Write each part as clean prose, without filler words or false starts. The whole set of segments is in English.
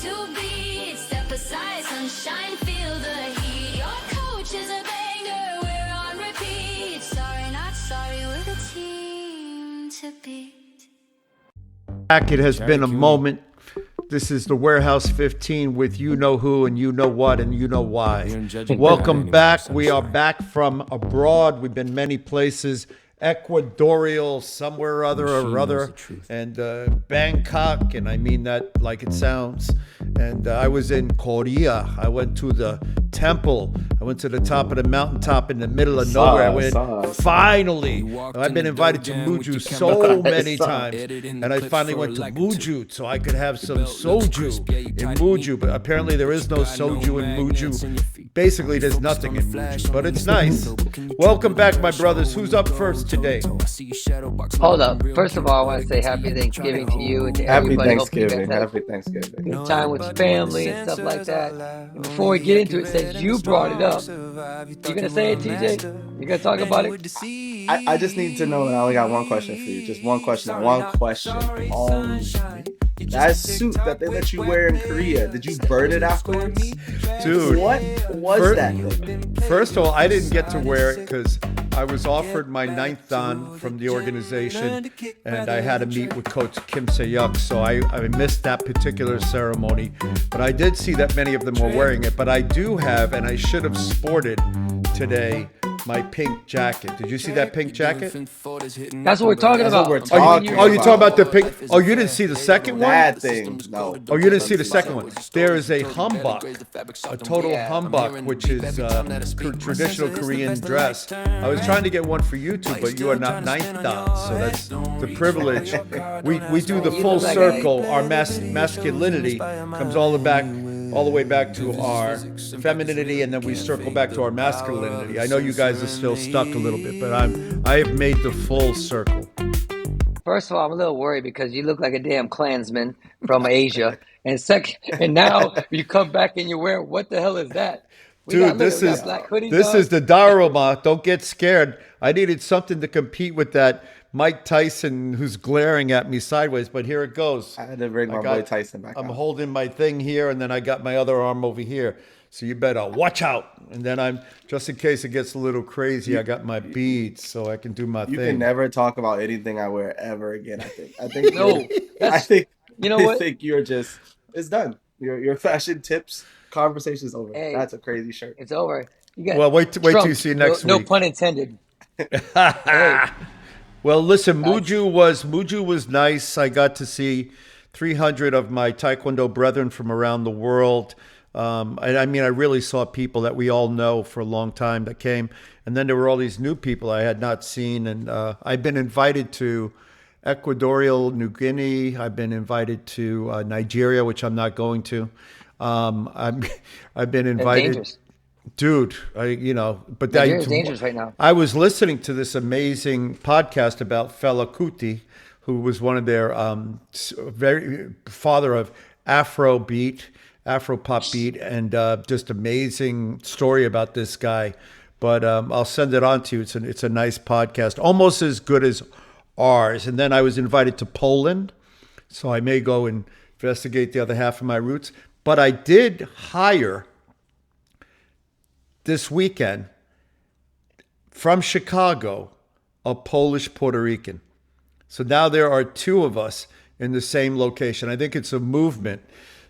to beat. Step aside, sunshine, feel the heat. Your coach is a banger, we're on repeat. Sorry, not sorry, we're the team to beat. It has been a moment. This is the Warehouse 15 with you know who and you know what and you know why. Welcome back. We are back from abroad. We've been many places. Ecuadorial, somewhere or other, and Bangkok, and I mean that like it sounds. And I was in Korea. I went to the temple. I went to the top of the mountaintop in the middle of nowhere. I went, finally. I've been invited to Muju so many times, and I finally went to Muju so I could have some soju in Muju. But apparently there is no soju in Muju. Basically, there's nothing in Muju, but it's nice. Welcome back, my brothers. Who's up first today? Hold up. First of all, I want to say happy Thanksgiving to you and to everybody. Happy Thanksgiving. Good time with your family and stuff like that. And before we get into it, since you brought it up, you gonna say it, TJ? You gonna talk about it? I just need to know, and I only got one question for you. Just one question only. That suit that they let you wear in Korea, did you burn it afterwards? Dude. What was that thing? First of all, I didn't get to wear it because I was offered my 9th dan from the organization, and I had to meet with Coach Kim Se-yuk, so I missed that particular ceremony. But I did see that many of them were wearing it. But I do have, and I should have sported today, my pink jacket. Did you see that pink jacket? That's what we're talking about. You talking about the pink? Oh, you didn't see the second one? That thing, no. Oh, you didn't see the second one. There is a hanbok, a total hanbok, which is traditional Korean dress. I was trying to get one for you two, but you are not 9th dan, so that's the privilege. We do the full circle. Our masculinity comes all the way back to our femininity, and then we circle back to our masculinity. I know you guys are still stuck a little bit, but I have made the full circle. First of all, I'm a little worried because you look like a damn Klansman from Asia, and now you come back and you're wearing, what the hell is that? Dude, this is the Daruma. Don't get scared. I needed something to compete with that Mike Tyson who's glaring at me sideways, but here it goes. I had to bring my boy Tyson back. I'm holding my thing here, and then I got my other arm over here. So you better watch out. And then I'm, just in case it gets a little crazy, I got my beads so I can do my thing. You can never talk about anything I wear ever again, I think. No. You know what? I think you're just, it's done. Your fashion tips conversation is over. Hey, that's a crazy shirt. It's over. Well, wait till you see next week. No pun intended. Hey. Well, listen, Muju was nice. I got to see 300 of my Taekwondo brethren from around the world. I mean, I really saw people that we all know for a long time that came. And then there were all these new people I had not seen. And I've been invited to Equatorial New Guinea. I've been invited to Nigeria, which I'm not going to. I've been invited. Dude, but Nigeria's dangerous right now. I was listening to this amazing podcast about Fela Kuti, who was one of their very father of Afro pop beat, and just amazing story about this guy. But I'll send it on to you. It's a nice podcast, almost as good as ours. And then I was invited to Poland, so I may go and investigate the other half of my roots. But I did hire this weekend from Chicago a Polish Puerto Rican. So now there are 2 of us in the same location. I think it's a movement.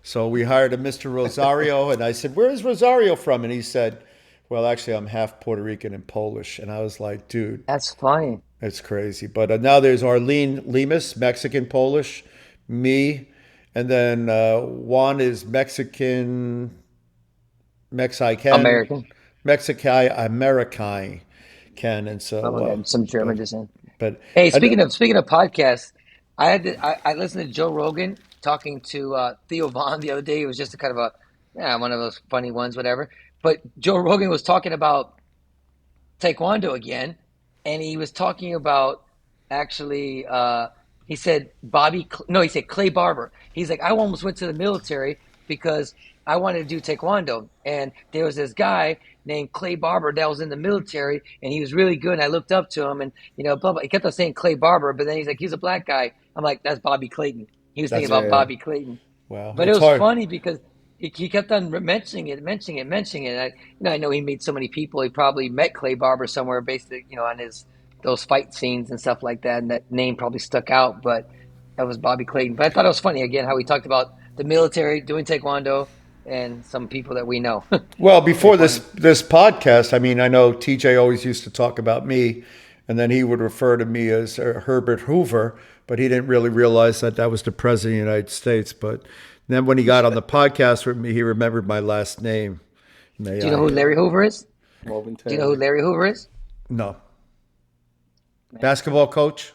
So we hired a Mr. Rosario, and I said, "Where is Rosario from?" And he said, "Well, actually, I'm half Puerto Rican and Polish." And I was like, "Dude, that's funny. It's crazy." But now there's Arlene Lemus, Mexican, Polish, me, and then Juan is Mexican, American. American, and so some German descent. But hey, speaking of podcasts, I listened to Joe Rogan talking to Theo Vaughn the other day. It was just a kind of one of those funny ones, whatever. But Joe Rogan was talking about Taekwondo again, and he was talking about actually. He said Clay Barber. He's like, I almost went to the military because I wanted to do Taekwondo, and there was this guy named Clay Barber that was in the military, and he was really good, and I looked up to him, and blah, blah. He kept on saying Clay Barber, but then he's like, he's a black guy. I'm like, that's Bobby Clayton. He was thinking about Bobby Clayton. Wow, But it it's was hard. funny because he kept on mentioning it. And I know he meets so many people. He probably met Clay Barber somewhere, basically, on his those fight scenes and stuff like that. And that name probably stuck out. But that was Bobby Clayton. But I thought it was funny again how he talked about the military doing taekwondo and some people that we know. Well, Pretty before this funny. this podcast, I mean, I know TJ always used to talk about me, and then he would refer to me as Herbert Hoover, but he didn't really realize that that was the president of the United States. But then when he got on the podcast with me, he remembered my last name. May Do you know who I? Larry Hoover is? Do you know who Momentarily. Larry Hoover is? No. Basketball coach?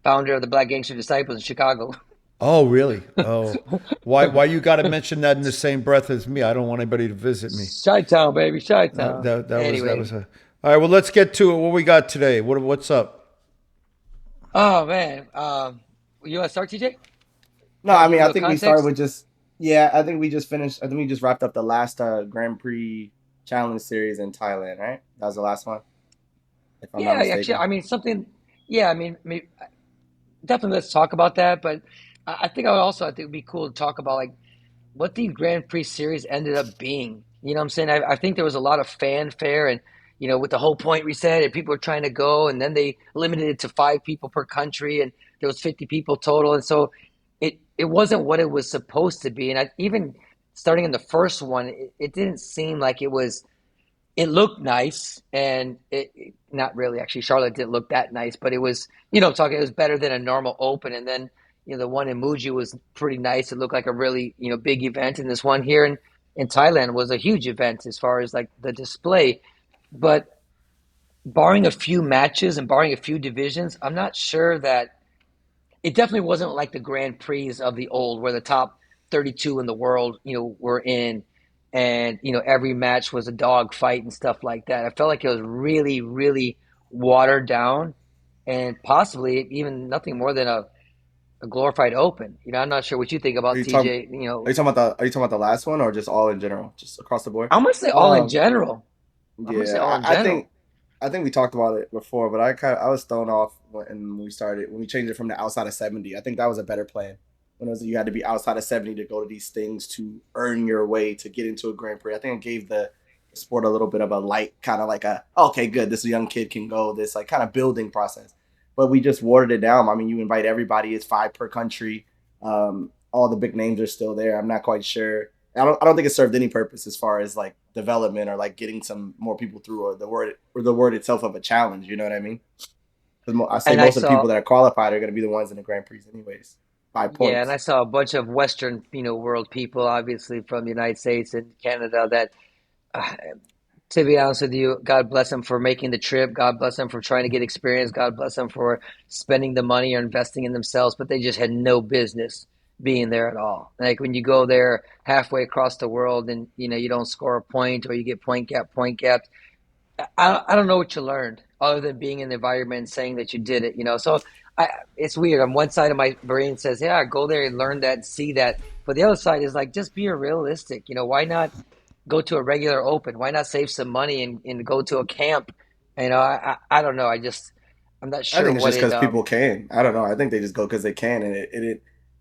Founder of the Black Gangster Disciples in Chicago. Oh, really? Oh, why you got to mention that in the same breath as me? I don't want anybody to visit me. Chi-Town, baby, Chi-Town. That Anyway, was a. All right, well, let's get to it. What we got today? What's up? oh man, you want to start, TJ? No, Can I I give mean, you a I little think we started context? with just, yeah, I think we just finished, I think we just wrapped up the last Grand Prix Challenge Series in Thailand, right? That was the last one, if I'm not Yeah, actually, mistaken. I mean something. Yeah, definitely let's talk about that. But I think I think it'd be cool to talk about like what the Grand Prix series ended up being. You know what I'm saying? I think there was a lot of fanfare and with the whole point reset and people were trying to go and then they limited it to 5 people per country and there was 50 people total and so it wasn't what it was supposed to be and even starting in the first one it didn't seem like it looked nice and not really actually Charlotte didn't look that nice but it was talking it was better than a normal open and then the one in Muji was pretty nice. It looked like a really big event and this one here in Thailand was a huge event as far as like the display but barring a few matches and barring a few divisions I'm not sure that it definitely wasn't like the Grand Prix of the old, where the top 32 in the world, were in, and every match was a dog fight and stuff like that. I felt like it was really, really watered down, and possibly even nothing more than a glorified Open. I'm not sure what you think Are about you talking, TJ. are you talking about the last one or just all in general, just across the board? I'm gonna say all in Um, general. I'm gonna say all yeah, in I general. think we talked about it before, but I was thrown off when we changed it from the outside of 70. I think that was a better plan. When it was you had to be outside of 70 to go to these things to earn your way to get into a Grand Prix. I think it gave the sport a little bit of a light, kind of like okay, good, this young kid can go, this like kind of building process. But we just watered it down. I mean, you invite everybody, it's 5 per country. All the big names are still there. I'm not quite sure. I don't think it served any purpose as far as like development or like getting some more people through or the word itself of a challenge. You know what I mean? Because I say And I most of the saw people that are qualified are going to be the ones in the Grand Prix anyways, by Yeah, and I points. saw a bunch of Western, world people, obviously from the United States and Canada, that, uh, to be honest with you, God bless them for making the trip. God bless them for trying to get experience. God bless them for spending the money or investing in themselves, but they just had no business being there at all. Like when you go there halfway across the world and, you don't score a point or you get point gapped, I don't know what you learned other than being in the environment and saying that you did it. So it's weird. On one side of my brain says, yeah, go there and learn that and see that. But the other side is like, just be realistic. Why not go to a regular open? Why not save some money and go to a camp? I don't know. I'm not I sure think it's what just it, because people can. I don't know. I think they just go because they can,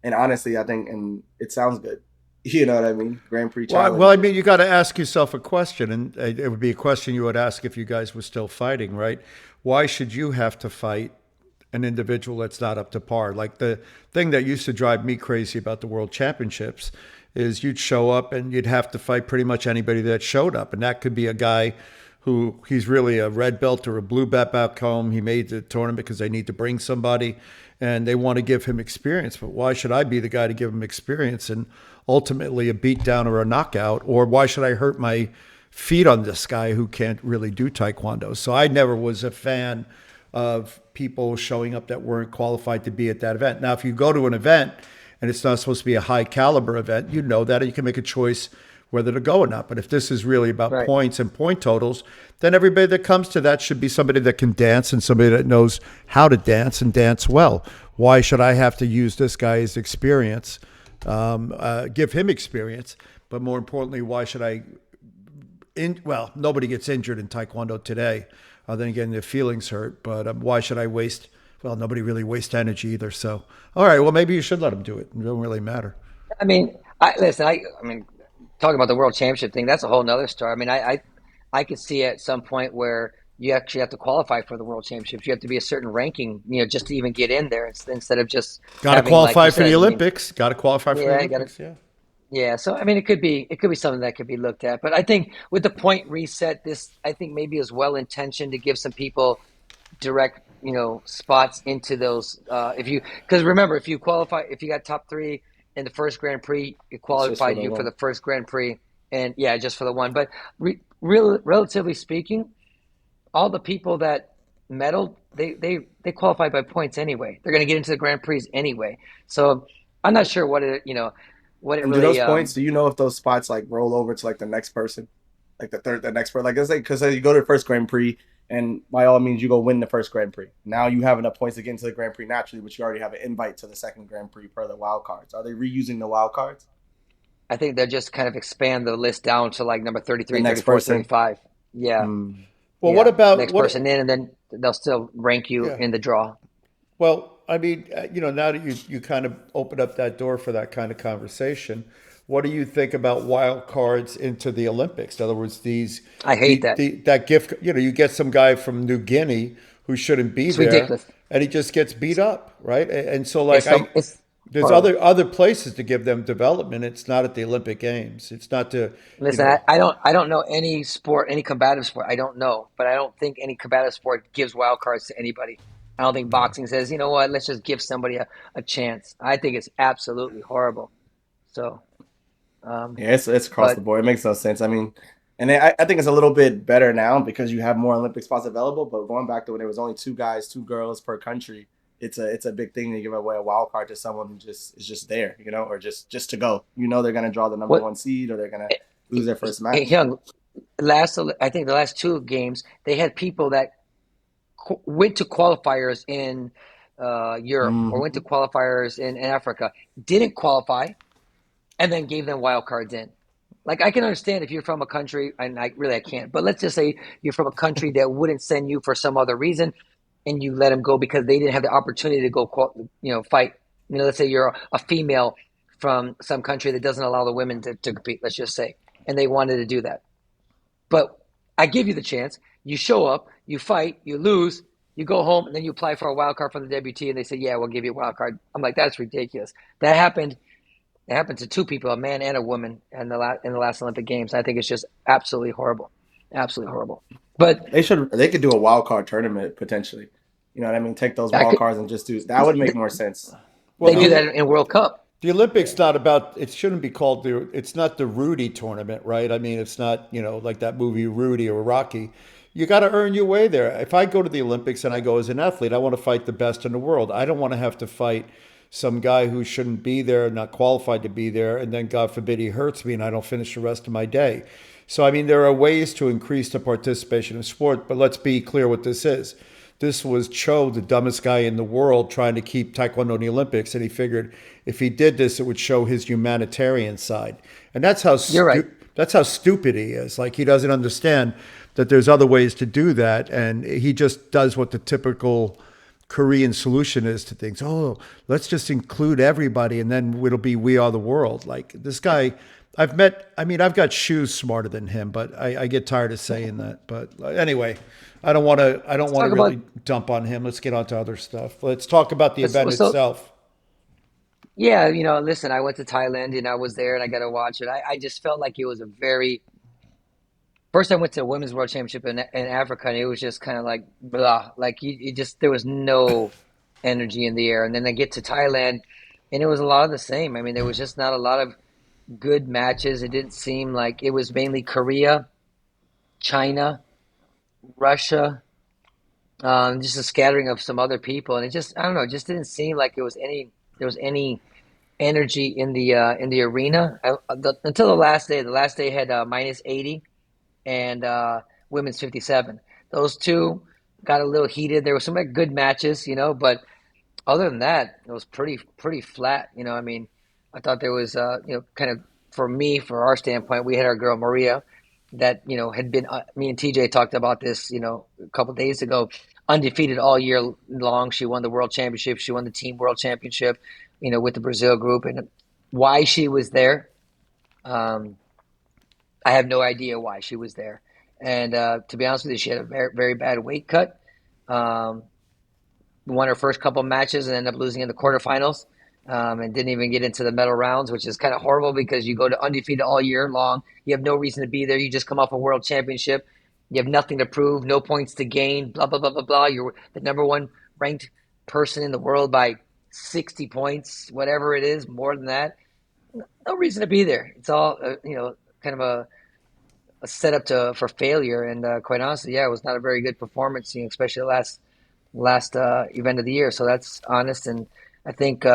and honestly, I think and it sounds good. You know what I mean? Grand Prix Well, challenge. I mean, you got to ask yourself a question, and it would be a question you would ask if you guys were still fighting, right? Why should you have to fight an individual that's not up to par? Like the thing that used to drive me crazy about the World Championships is you'd show up and you'd have to fight pretty much anybody that showed up, and that could be a guy who he's really a red belt or a blue belt back home. He made the tournament because they need to bring somebody and they want to give him experience. But why should I be the guy to give him experience and ultimately a beatdown or a knockout? Or why should I hurt my feet on this guy who can't really do taekwondo? So I never was a fan of people showing up that weren't qualified to be at that event. Now, if you go to an event and it's not supposed to be a high caliber event, you know that and you can make a choice whether to go or not. But if this is really about right. points and point totals, then everybody that comes to that should be somebody that can dance and somebody that knows how to dance and dance well. Why should I have to use this guy's experience, give him experience? But more importantly, why should I? Well, nobody gets injured in Taekwondo today, other than getting their feelings hurt. But why should I waste? Well, nobody really wastes energy either. So, all right, well, maybe you should let them do it. It don't really matter. I mean, listen. I mean, talking about the world championship thing, that's a whole nother story. I mean, I could see at some point where you actually have to qualify for the world championships. You have to be a certain ranking, just to even get in there, instead of just Got to having, like you qualify for the said. I mean, Olympics. Got to qualify for the yeah, I got to. Olympics. Yeah. Yeah, so I mean, it could be something that could be looked at. But I think with the point reset, this I think maybe is well intentioned to give some people direct, spots into those. If you Because remember, if you qualify, if you got top three in the first Grand Prix, it It's just for qualified the you for one. the first Grand Prix, and yeah, just for the one. But relatively speaking, all the people that medaled, they qualified by points anyway. They're going to get into the Grand Prix anyway. So I'm not sure what it And do really. those points? Do you know if those spots like roll over to like the next person, like the next person? Like let's say because you go to the first Grand Prix, and by all means you go win the first Grand Prix. Now you have enough points to get into the Grand Prix naturally, but you already have an invite to the second Grand Prix per the wild cards. Are they reusing the wild cards? I think they'll just kind of expand the list down to like number The 33, next 34, person. 35. Yeah. Hmm. Well, what Yeah. about Next person what? in, and then they'll still rank you Yeah. in the draw. Well, I mean, now that you kind of open up that door for that kind of conversation, what do you think about wild cards into the Olympics? In other words, I hate that. that gift. You get some guy from New Guinea who shouldn't be It's there, ridiculous. and he just gets beat up, right? And so, like, It's there's horrible. other places to give them development. It's not at the Olympic Games. It's not to, you Listen, know, I don't know any sport, any combative sport. I don't know, but I don't think any combative sport gives wild cards to anybody. I don't think boxing says, you know what, let's just give somebody a chance. I think it's absolutely horrible. So, um, Yeah, it's across the but board. It makes no sense. I mean, and I think it's a little bit better now because you have more Olympic spots available. But going back to when there was only two guys, two girls per country, it's a big thing to give away a wild card to someone who just is just there, or just to go. They're gonna draw the number what, one seed or they're gonna lose their first hey, match. Young, I think the last two games, they had people that went to qualifiers in Europe or went to Hmm. qualifiers in Africa, didn't qualify, and then gave them wild cards in. Like I can understand if you're from a country, and I can't, but let's just say you're from a country that wouldn't send you for some other reason, and you let them go because they didn't have the opportunity to go, fight. Let's say you're a female from some country that doesn't allow the women to compete. Let's just say, and they wanted to do that. But I give you the chance. You show up, you fight, you lose, you go home, and then you apply for a wild card from the WT, and they say, "Yeah, we'll give you a wild card." I'm like, that's ridiculous. That happened. It happened to two people, a man and a woman, in the last Olympic Games. I think it's just absolutely horrible, absolutely horrible. But They could do a wild card tournament potentially. You know what I mean? Take those I wild could, cards and just do that would make more sense. well, they do that in World Cup. the Olympics not about. It shouldn't be called the. It's not the Rudy tournament, right? I mean, it's not like that movie Rudy or Rocky. You got to earn your way there. If I go to the Olympics and I go as an athlete, I want to fight the best in the world. I don't want to have to fight some guy who shouldn't be there, not qualified to be there, and then God forbid he hurts me and I don't finish the rest of my day. So I mean, there are ways to increase the participation in sport, but let's be clear what this is. This was Cho, the dumbest guy in the world, trying to keep Taekwondo in the Olympics, and he figured if he did this, it would show his humanitarian side, and You're right. that's how stupid he is. Like he doesn't understand that there's other ways to do that, and he just does what the typical Korean solution is to things. Oh, let's just include everybody, and then it'll be we are the world. Like this guy, I've met. I mean, I've got shoes smarter than him, but I get tired of saying that. But anyway, I don't want to. I don't Let's want to talk about really dump on him. Let's get on to other stuff. Let's talk about the let's event so itself. yeah. Listen, I went to Thailand and I was there and I got to watch it. I just felt like it was a very First, I went to a women's world championship in Africa, and it was just kind of like blah. Like you just there was no energy in the air. And then I get to Thailand, and it was a lot of the same. I mean, there was just not a lot of good matches. It didn't seem like it was mainly Korea, China, Russia, just a scattering of some other people, and it just I don't know, it just didn't seem like there was any energy in the arena until the last day. The last day had -80 and women's 57. Those two got a little heated. There were some like, good matches, but other than that, it was pretty flat. I mean, I thought there was kind of for me, for our standpoint, we had our girl Maria that had been me and TJ talked about this a couple days ago, undefeated all year long. She won the world championship. She won the team world championship, with the Brazil group, and why she was there. Um, I have no idea why she was there. And to be honest with you, she had a very, very bad weight cut. Um, won her first couple matches and ended up losing in the quarterfinals, and didn't even get into the medal rounds, which is kind of horrible because you go to undefeated all year long. You have no reason to be there. You just come off a world championship. You have nothing to prove, no points to gain, blah, blah, blah, blah, blah. You're the number one ranked person in the world by 60 points, whatever it is, more than that. No reason to be there. It's all, kind of a setup for failure. And quite honestly, yeah, it was not a very good performance, especially the last event of the year. So that's honest. And I think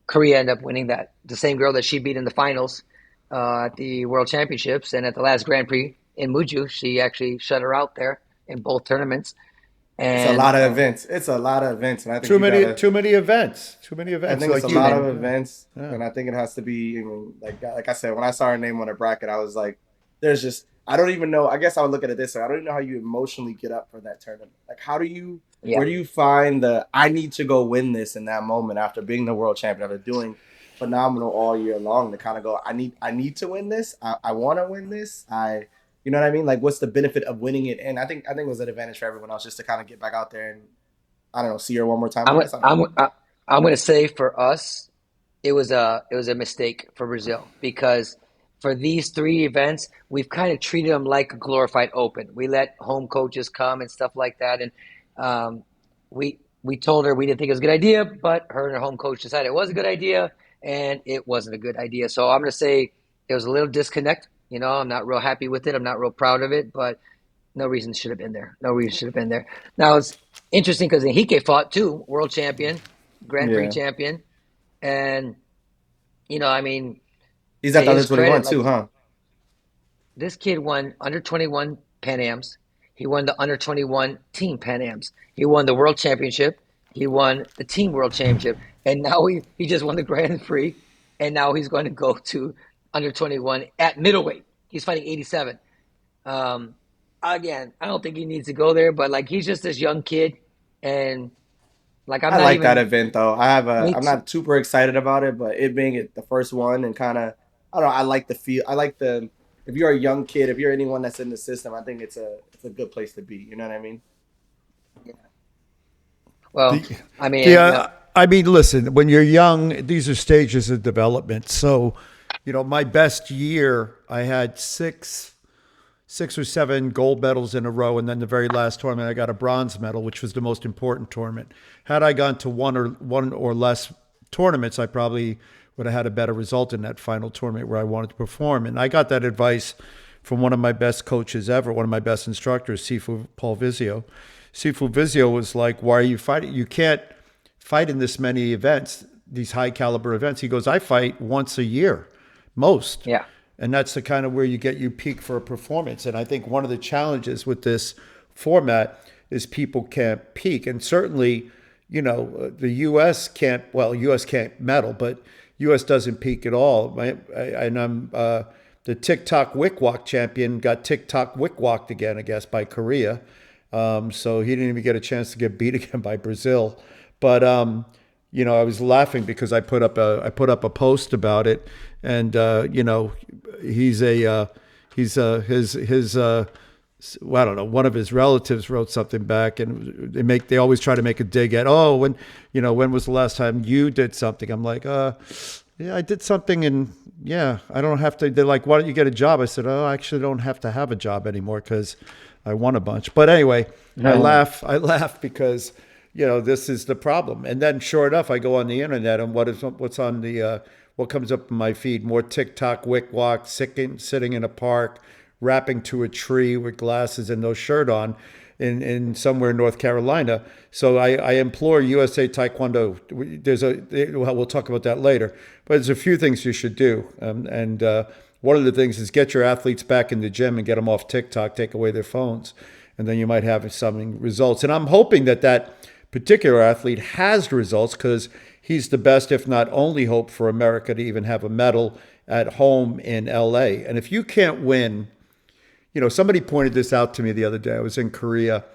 Korea ended up winning that. The same girl that she beat in the finals at the World Championships and at the last Grand Prix in Muju, she actually shut her out there in both tournaments. It's a And lot of events. It's a lot of events, and I think Too many events. Too many events. I think it's a Like lot of events, Yeah. and I think it has to be. Like I said, when I saw her name on a bracket, I was like, "There's just I don't even know." I guess I would look at it this way: I don't even know how you emotionally get up for that tournament. Like, yeah, where do you find the I need to go win this in that moment after being the world champion, after doing phenomenal all year long to kind of go, I need to win this. I want to win this. You know what I mean? Like, what's the benefit of winning it? And I think it was an advantage for everyone else just to kind of get back out there and I don't know, see her one more time. I I'm guess I don't know. I'm going to say for us, it was a mistake for Brazil because for these three events, we've kind of treated them like a glorified open. We let home coaches come and stuff like that, and um, we told her we didn't think it was a good idea, but her and her home coach decided it was a good idea, and it wasn't a good idea. So I'm going to say there was a little disconnect. I'm not real happy with it. I'm not real proud of it, but no reason should have been there. No reason should have been there. Now it's interesting because Enrique fought too, world champion, Grand Prix Yeah. champion, and I mean, He's to at the under his 21 credit, like too, huh? this kid won under 21 Pan Ams. He won the under 21 team Pan Ams. He won the world championship. He won the team world championship, and now he just won the Grand Prix, and now he's going to go to under 21 at middleweight. He's fighting 87. Um, Again, I don't think he needs to go there, but like he's just this young kid, and like I'm I not like that even event though. me I'm too. not super excited about it, but it being the first one and kind of I don't know. I like the feel. I like the if you're a young kid, if you're anyone that's in the system, I think it's a good place to be. You know what I mean? Well, The, I mean, yeah, I mean, listen, when you're young, these are stages of development. So, my best year, I had six or seven gold medals in a row, and then the very last tournament, I got a bronze medal, which was the most important tournament. Had I gone to one or less tournaments, I probably would have had a better result in that final tournament where I wanted to perform. And I got that advice from one of my best coaches ever, one of my best instructors, Sifu Paul Vizio. Sifu Vizio was like, "Why are you fighting? You can't fight in this many events, these high caliber events." He goes, "I fight once a year, most." yeah. And that's the kind of where you peak for a performance. And I think one of the challenges with this format is people can't peak. And certainly, the U.S. can't, well, U.S. can't medal, but U.S. doesn't peak at all. And I'm the TikTok Wickwalk champion got TikTok Wickwalked again, I guess, by Korea. So he didn't even get a chance to get beat again by Brazil. But I was laughing because I put up a post about it, and well, I don't know, one of his relatives wrote something back, and they always try to make a dig at, oh, when was the last time you did something? I'm like, yeah, I did something, and yeah, I don't have to. They're like, why don't you get a job? I said, oh, I actually don't have to have a job anymore because I won a bunch. But anyway, I laugh because this is the problem. And then sure enough, I go on the internet, and what's on the what comes up in my feed? More TikTok Wickwalk, sitting in a park, rapping to a tree with glasses and no shirt on in somewhere in North Carolina. So I implore USA Taekwondo. We'll talk about that later, but there's a few things you should do. And one of the things is get your athletes back in the gym and get them off TikTok, take away their phones, and then you might have some results. And I'm hoping that particular athlete has results because he's the best, if not only hope for America to even have a medal at home in LA. And if you can't win, somebody pointed this out to me the other day. I was in Korea,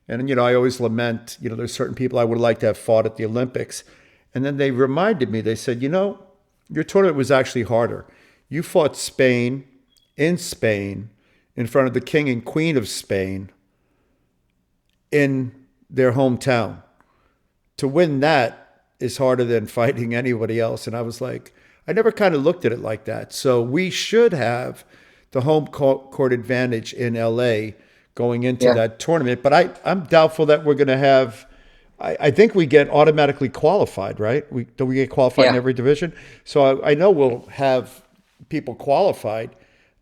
and I always lament, there's certain people I would like to have fought at the Olympics. And then they reminded me, they said, Your tournament was actually harder. You fought Spain in Spain in front of the king and queen of Spain in their hometown. To win that is harder than fighting anybody else. And I was like, I never kind of looked at it like that. So we should have the home court advantage in LA going into Yeah. that tournament. But I'm doubtful that we're going to have. I think we get automatically qualified, right? Don't we get qualified in Yeah. every division? So I know we'll have people qualified.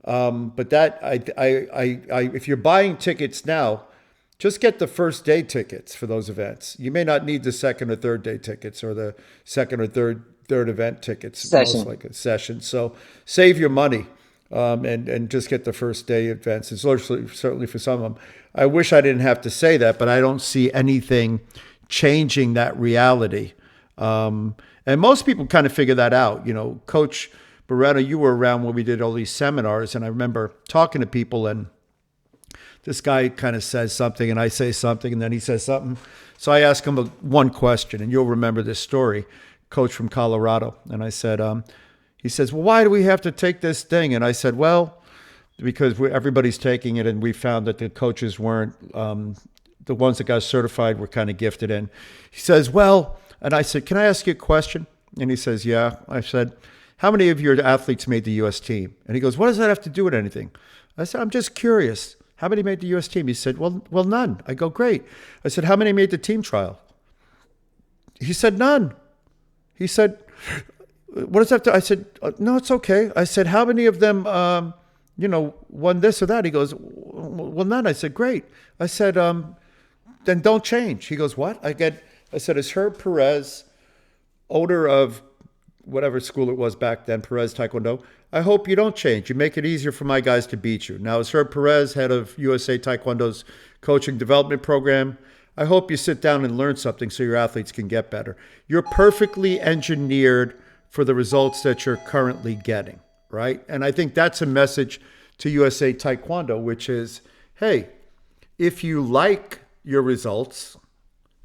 But that if you're buying tickets now, just get the first day tickets for those events. You may not need the second or third day tickets or the second or third event tickets, most Session. like a session. So save your money and just get the first day events. It's certainly for some of them. I wish I didn't have to say that, but I don't see anything changing that reality. And most people kind of figure that out. You know, Coach Barreto, you were around when we did all these seminars, and I remember talking to people, and this guy kind of says something, and I say something, and then he says something. So I ask him one question, and you'll remember this story, coach from Colorado. And I said, he says, well, why do we have to take this thing? And I said, well, because everybody's taking it, and we found that the coaches weren't, the ones that got certified were kind of gifted in. He says, well, and I said, can I ask you a question? And he says, yeah. I said, how many of your athletes made the U.S. team? And he goes, what does that have to do with anything? I said, I'm just curious. How many made the U.S. team? He said, well, none. I go, great. I said, how many made the team trial? He said, none. He said, what does that do? I said, no, it's okay. I said, how many of them, won this or that? He goes, well, none. I said, great. I said, then don't change. He goes, what? I said, is Herb Perez, owner of whatever school it was back then, Perez Taekwondo, I hope you don't change. You make it easier for my guys to beat you. Now, as Herb Perez, head of USA Taekwondo's coaching development program, I hope you sit down and learn something so your athletes can get better. You're perfectly engineered for the results that you're currently getting, right? And I think that's a message to USA Taekwondo, which is, hey, if you like your results,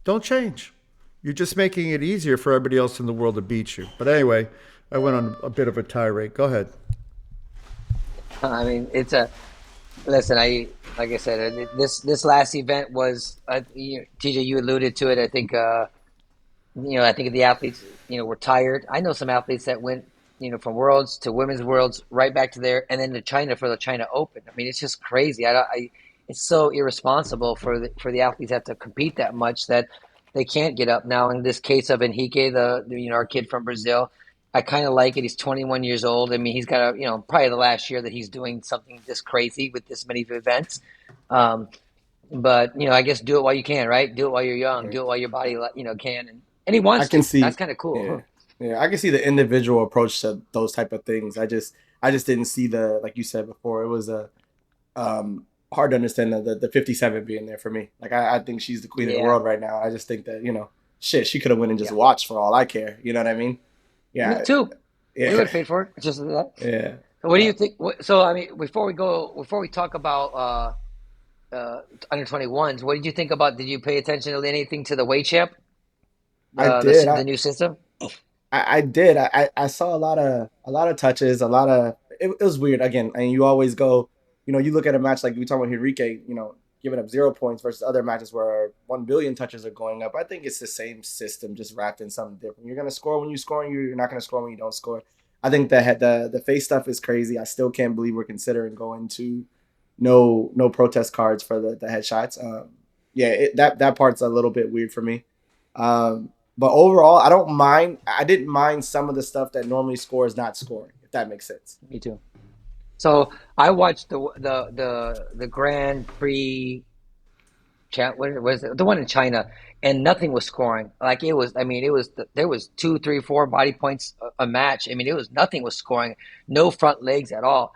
don't change. You're just making it easier for everybody else in the world to beat you. But anyway, I went on a bit of a tirade. Go ahead. I mean, listen. Like I said, this last event was, TJ, you alluded to it. I think, I think the athletes, were tired. I know some athletes that went, from Worlds to Women's Worlds, right back to there, and then to China for the China Open. I mean, it's just crazy. It's so irresponsible for the athletes to have to compete that much that they can't get up. Now, in this case of Henrique, our kid from Brazil, I kind of like it. He's 21 years old. I mean, he's got probably the last year that he's doing something this crazy with this many events. But I guess do it while you can, right? Do it while you're young. Do it while your body, can. And he I wants can to. see, That's kind of cool. yeah, yeah. I can see the individual approach to those type of things. I just didn't see like you said before. It was hard to understand the 57 being there for me. Like I think she's the queen of the Yeah. world right now. I just think that shit, she could have went and just Yeah. watched for all I care. You know what I mean? Me Yeah, too. We would yeah, have paid for it. It's just that. yeah. What do you think? So, I mean, before we talk about under 21s, what did you think about? Did you pay attention to anything to the Waychamp, I did. the new system? I did. I saw a lot of touches, a lot of it was weird again. And you always go, you look at a match like we talk about Henrique, giving up 0 points versus other matches where 1 billion touches are going up. I think it's the same system, just wrapped in something different. You're gonna score when you score, and you're not gonna score when you don't score. I think the face stuff is crazy. I still can't believe we're considering going to no protest cards for the headshots. That part's a little bit weird for me. But overall, I don't mind. I didn't mind some of the stuff that normally scores not scoring, if that makes sense. Me too. So I watched the Grand Prix. What was it? The one in China, and nothing was scoring. Like it was. I mean, there was 2, 3, 4 body points a match. I mean, it was nothing was scoring. No front legs at all.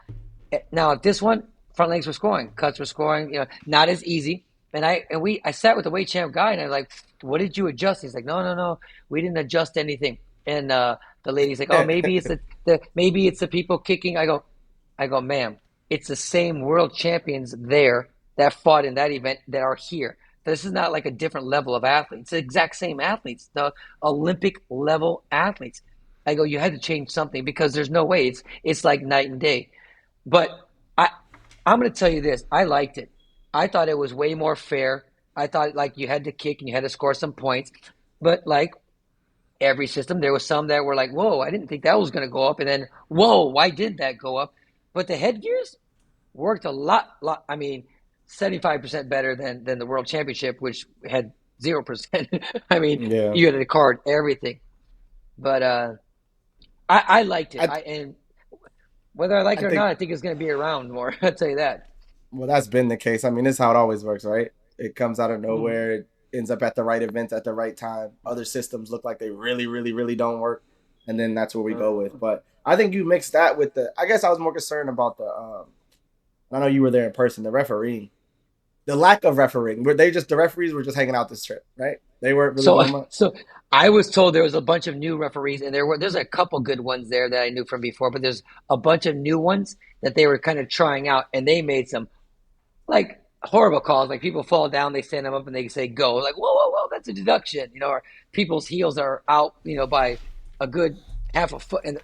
Now this one, front legs were scoring, cuts were scoring. Not as easy. And I sat with the Waychamp guy, and I like, what did you adjust? He's like, no, we didn't adjust anything. And the lady's like, oh, maybe it's maybe it's the people kicking. I go, ma'am, it's the same world champions there that fought in that event that are here. This is not like a different level of athletes. It's the exact same athletes, the Olympic level athletes. I go, you had to change something because there's no way. It's like night and day. But I I'm gonna tell you this. I liked it. I thought it was way more fair. I thought like you had to kick and you had to score some points. But like every system, there was some that were like, whoa, I didn't think that was gonna go up, and then whoa, why did that go up? But the headgears worked a lot. I mean, 75% better than the World Championship, which had 0%. I mean, Yeah. you had to card everything. But I liked it. I And whether I like I it or think not, I think it's going to be around more. I'll tell you that. well that's been the case. I mean, this is how it always works, right? It comes out of Mhm. nowhere, it ends up at the right events at the right time. Other systems look like they really, really, really don't work, and then that's where we go with. But I think you mixed that with the. I guess I was more concerned about the. I know you were there in person. The refereeing, the lack of refereeing. Were they just the referees were just hanging out this trip, right? They weren't really So, doing much. so I was told there was a bunch of new referees, and there's a couple good ones there that I knew from before, but there's a bunch of new ones that they were kind of trying out, and they made some like horrible calls. Like people fall down, they stand them up, and they say go. Like whoa, whoa, whoa, that's a deduction, or people's heels are out, by a good half a foot, and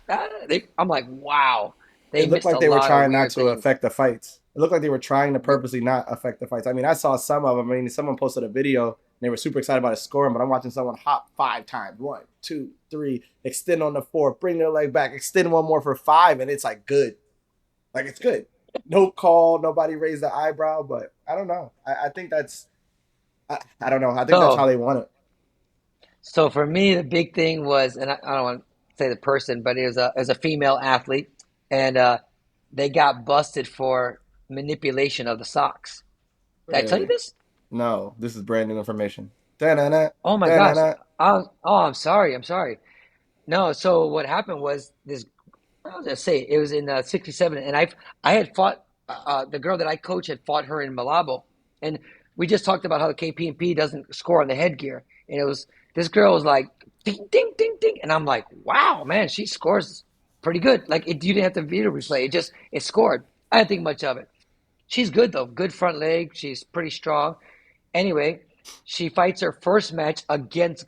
I'm like, wow, they It looked missed like a they were lot of trying not weird to things. affect the fights. It looked like they were trying to purposely not affect the fights. I mean, I saw some of them. I mean, someone posted a video and they were super excited about his scoring, but I'm watching someone hop 5 times. One, two, three, extend on the fourth, bring their leg back, extend one more for five, and it's like good. Like it's good. No call, nobody raised the eyebrow, but I don't know. I think that's I don't know. I think that's how So, they want it. so for me, the big thing was, and I don't want to say the person, but it was a female athlete, and they got busted for manipulation of the socks. Did I tell you Really? this? No, this is brand new information. Da-na-na, Oh my gosh. da-na-na. I'm sorry. I'm sorry. No, so what happened was this. I'll just say it was in '67, and I had fought the girl that I coach had fought her in Malabo, and we just talked about how the KP&P doesn't score on the headgear, and it was this girl was like ding ding ding ding, and I'm like, wow, man, she scores pretty good. Like you didn't have to video replay; it scored. I didn't think much of it. She's good though, good front leg. She's pretty strong. Anyway, she fights her first match against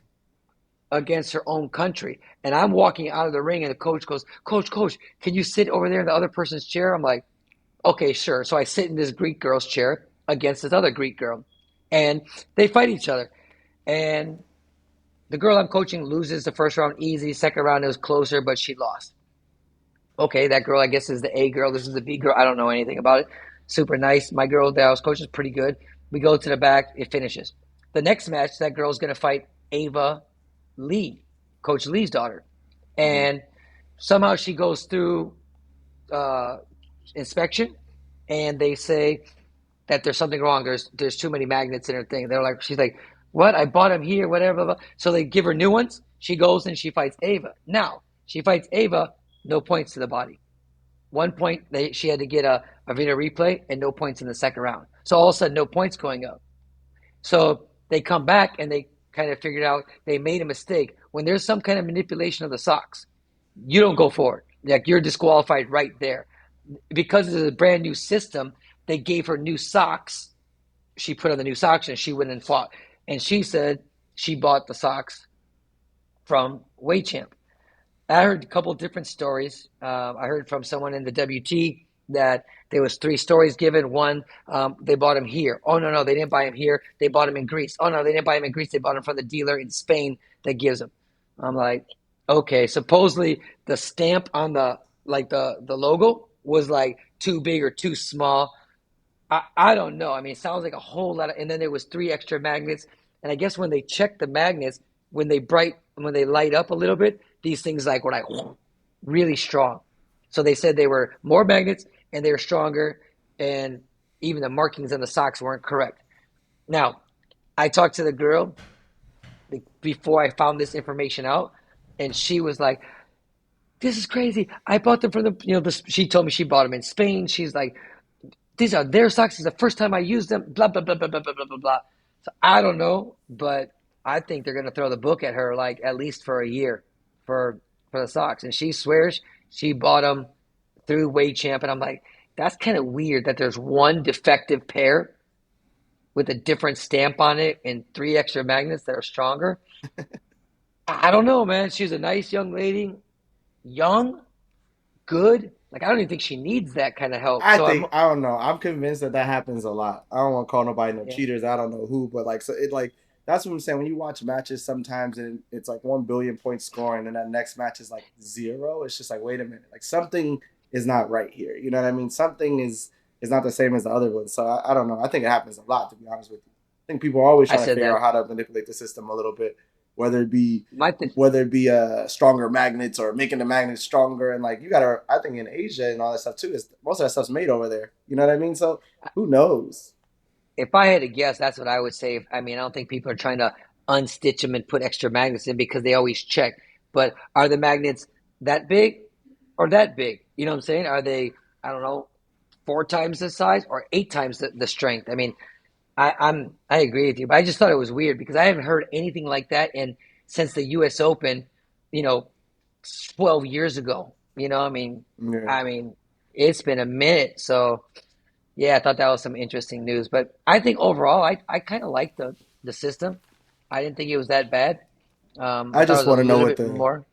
her own country. And I'm walking out of the ring, and the coach goes, Coach, can you sit over there in the other person's chair? I'm like, okay, sure. So I sit in this Greek girl's chair against this other Greek girl, and they fight each other. And the girl I'm coaching loses the first round easy. Second round, it was closer, but she lost. Okay, that girl, I guess, is the A girl. This is the B girl. I don't know anything about it. Super nice. My girl that I was coaching is pretty good. We go to the back. It finishes. The next match, that girl's going to fight Ava Lee, Coach Lee's daughter. Mhm. And somehow she goes through uh, inspection, and they say that there's something wrong. There's too many magnets in her thing. She's like, what? I bought them here, whatever. Blah, blah. So they give her new ones. She goes and she fights Ava. Now she fights Ava, no points to the body. 1 point, she had to get a video replay, and no points in the second round. So all of a sudden, no points going up. So they come back and they kind of figured out they made a mistake. When there's some kind of manipulation of the socks, you don't go forward. Like you're disqualified right there. Because it's a brand new system, they gave her new socks. She put on the new socks and she went and fought. And she said she bought the socks from Waychamp. I heard a couple of different stories. I heard from someone in the WT that there was three stories given. One, they bought him here. Oh no, they didn't buy him here. They bought him in Greece. Oh no, they didn't buy him in Greece. They bought him from the dealer in Spain that gives him. I'm like, okay. Supposedly the stamp on the logo was like too big or too small. I don't know. I mean, it sounds like a whole lot of, and then there was three extra magnets. And I guess when they check the magnets, when they light up a little bit, these things were like really strong. So they said they were more magnets and they were stronger, and even the markings on the socks weren't correct. Now, I talked to the girl before I found this information out, and she was like, "This is crazy. I bought them from she told me she bought them in Spain. She's like, these are their socks. It's the first time I used them. Blah blah blah blah blah blah blah blah blah. So I don't know, but I think they're gonna throw the book at her like at least for a year for the socks. And she swears she bought them through Waychamp, and I'm like, that's kind of weird that there's one defective pair with a different stamp on it and three extra magnets that are stronger. I don't know, man. She's a nice young lady. young, good. Like I don't even think she needs that kind of help. I So think I don't know. I'm convinced that that happens a lot. I don't want to call nobody no yeah, cheaters. I don't know who, but like so it like that's what I'm saying. When you watch matches, sometimes it's like 1 billion points scoring, and that next match is like zero. It's just like wait a minute, like something is not right here. You know what I mean? Something is not the same as the other one. So I don't know. I think it happens a lot, to be honest with you. I think people are always I trying to said figure that. out how to manipulate the system a little bit, whether it be My th- stronger magnets or making the magnets stronger. And like you gotta, I think in Asia and all that stuff too, is most of that stuff's made over there. You know what I mean? So who knows? if I had to guess, that's what I would say. I mean, I don't think people are trying to unstitch them and put extra magnets in because they always check. But are the magnets that big or that big? You know what I'm saying? Are they, I don't know, 4 times the size or 8 times the strength? I mean, I agree with you, but I just thought it was weird because I haven't heard anything like that in since the U.S. Open, you know, 12 years ago. You know, Yeah. I mean, it's been a minute. So yeah, I thought that was some interesting news. But I think overall, I kind of like the system. I didn't think it was that bad. I I thought just it was want a to know little what bit the more.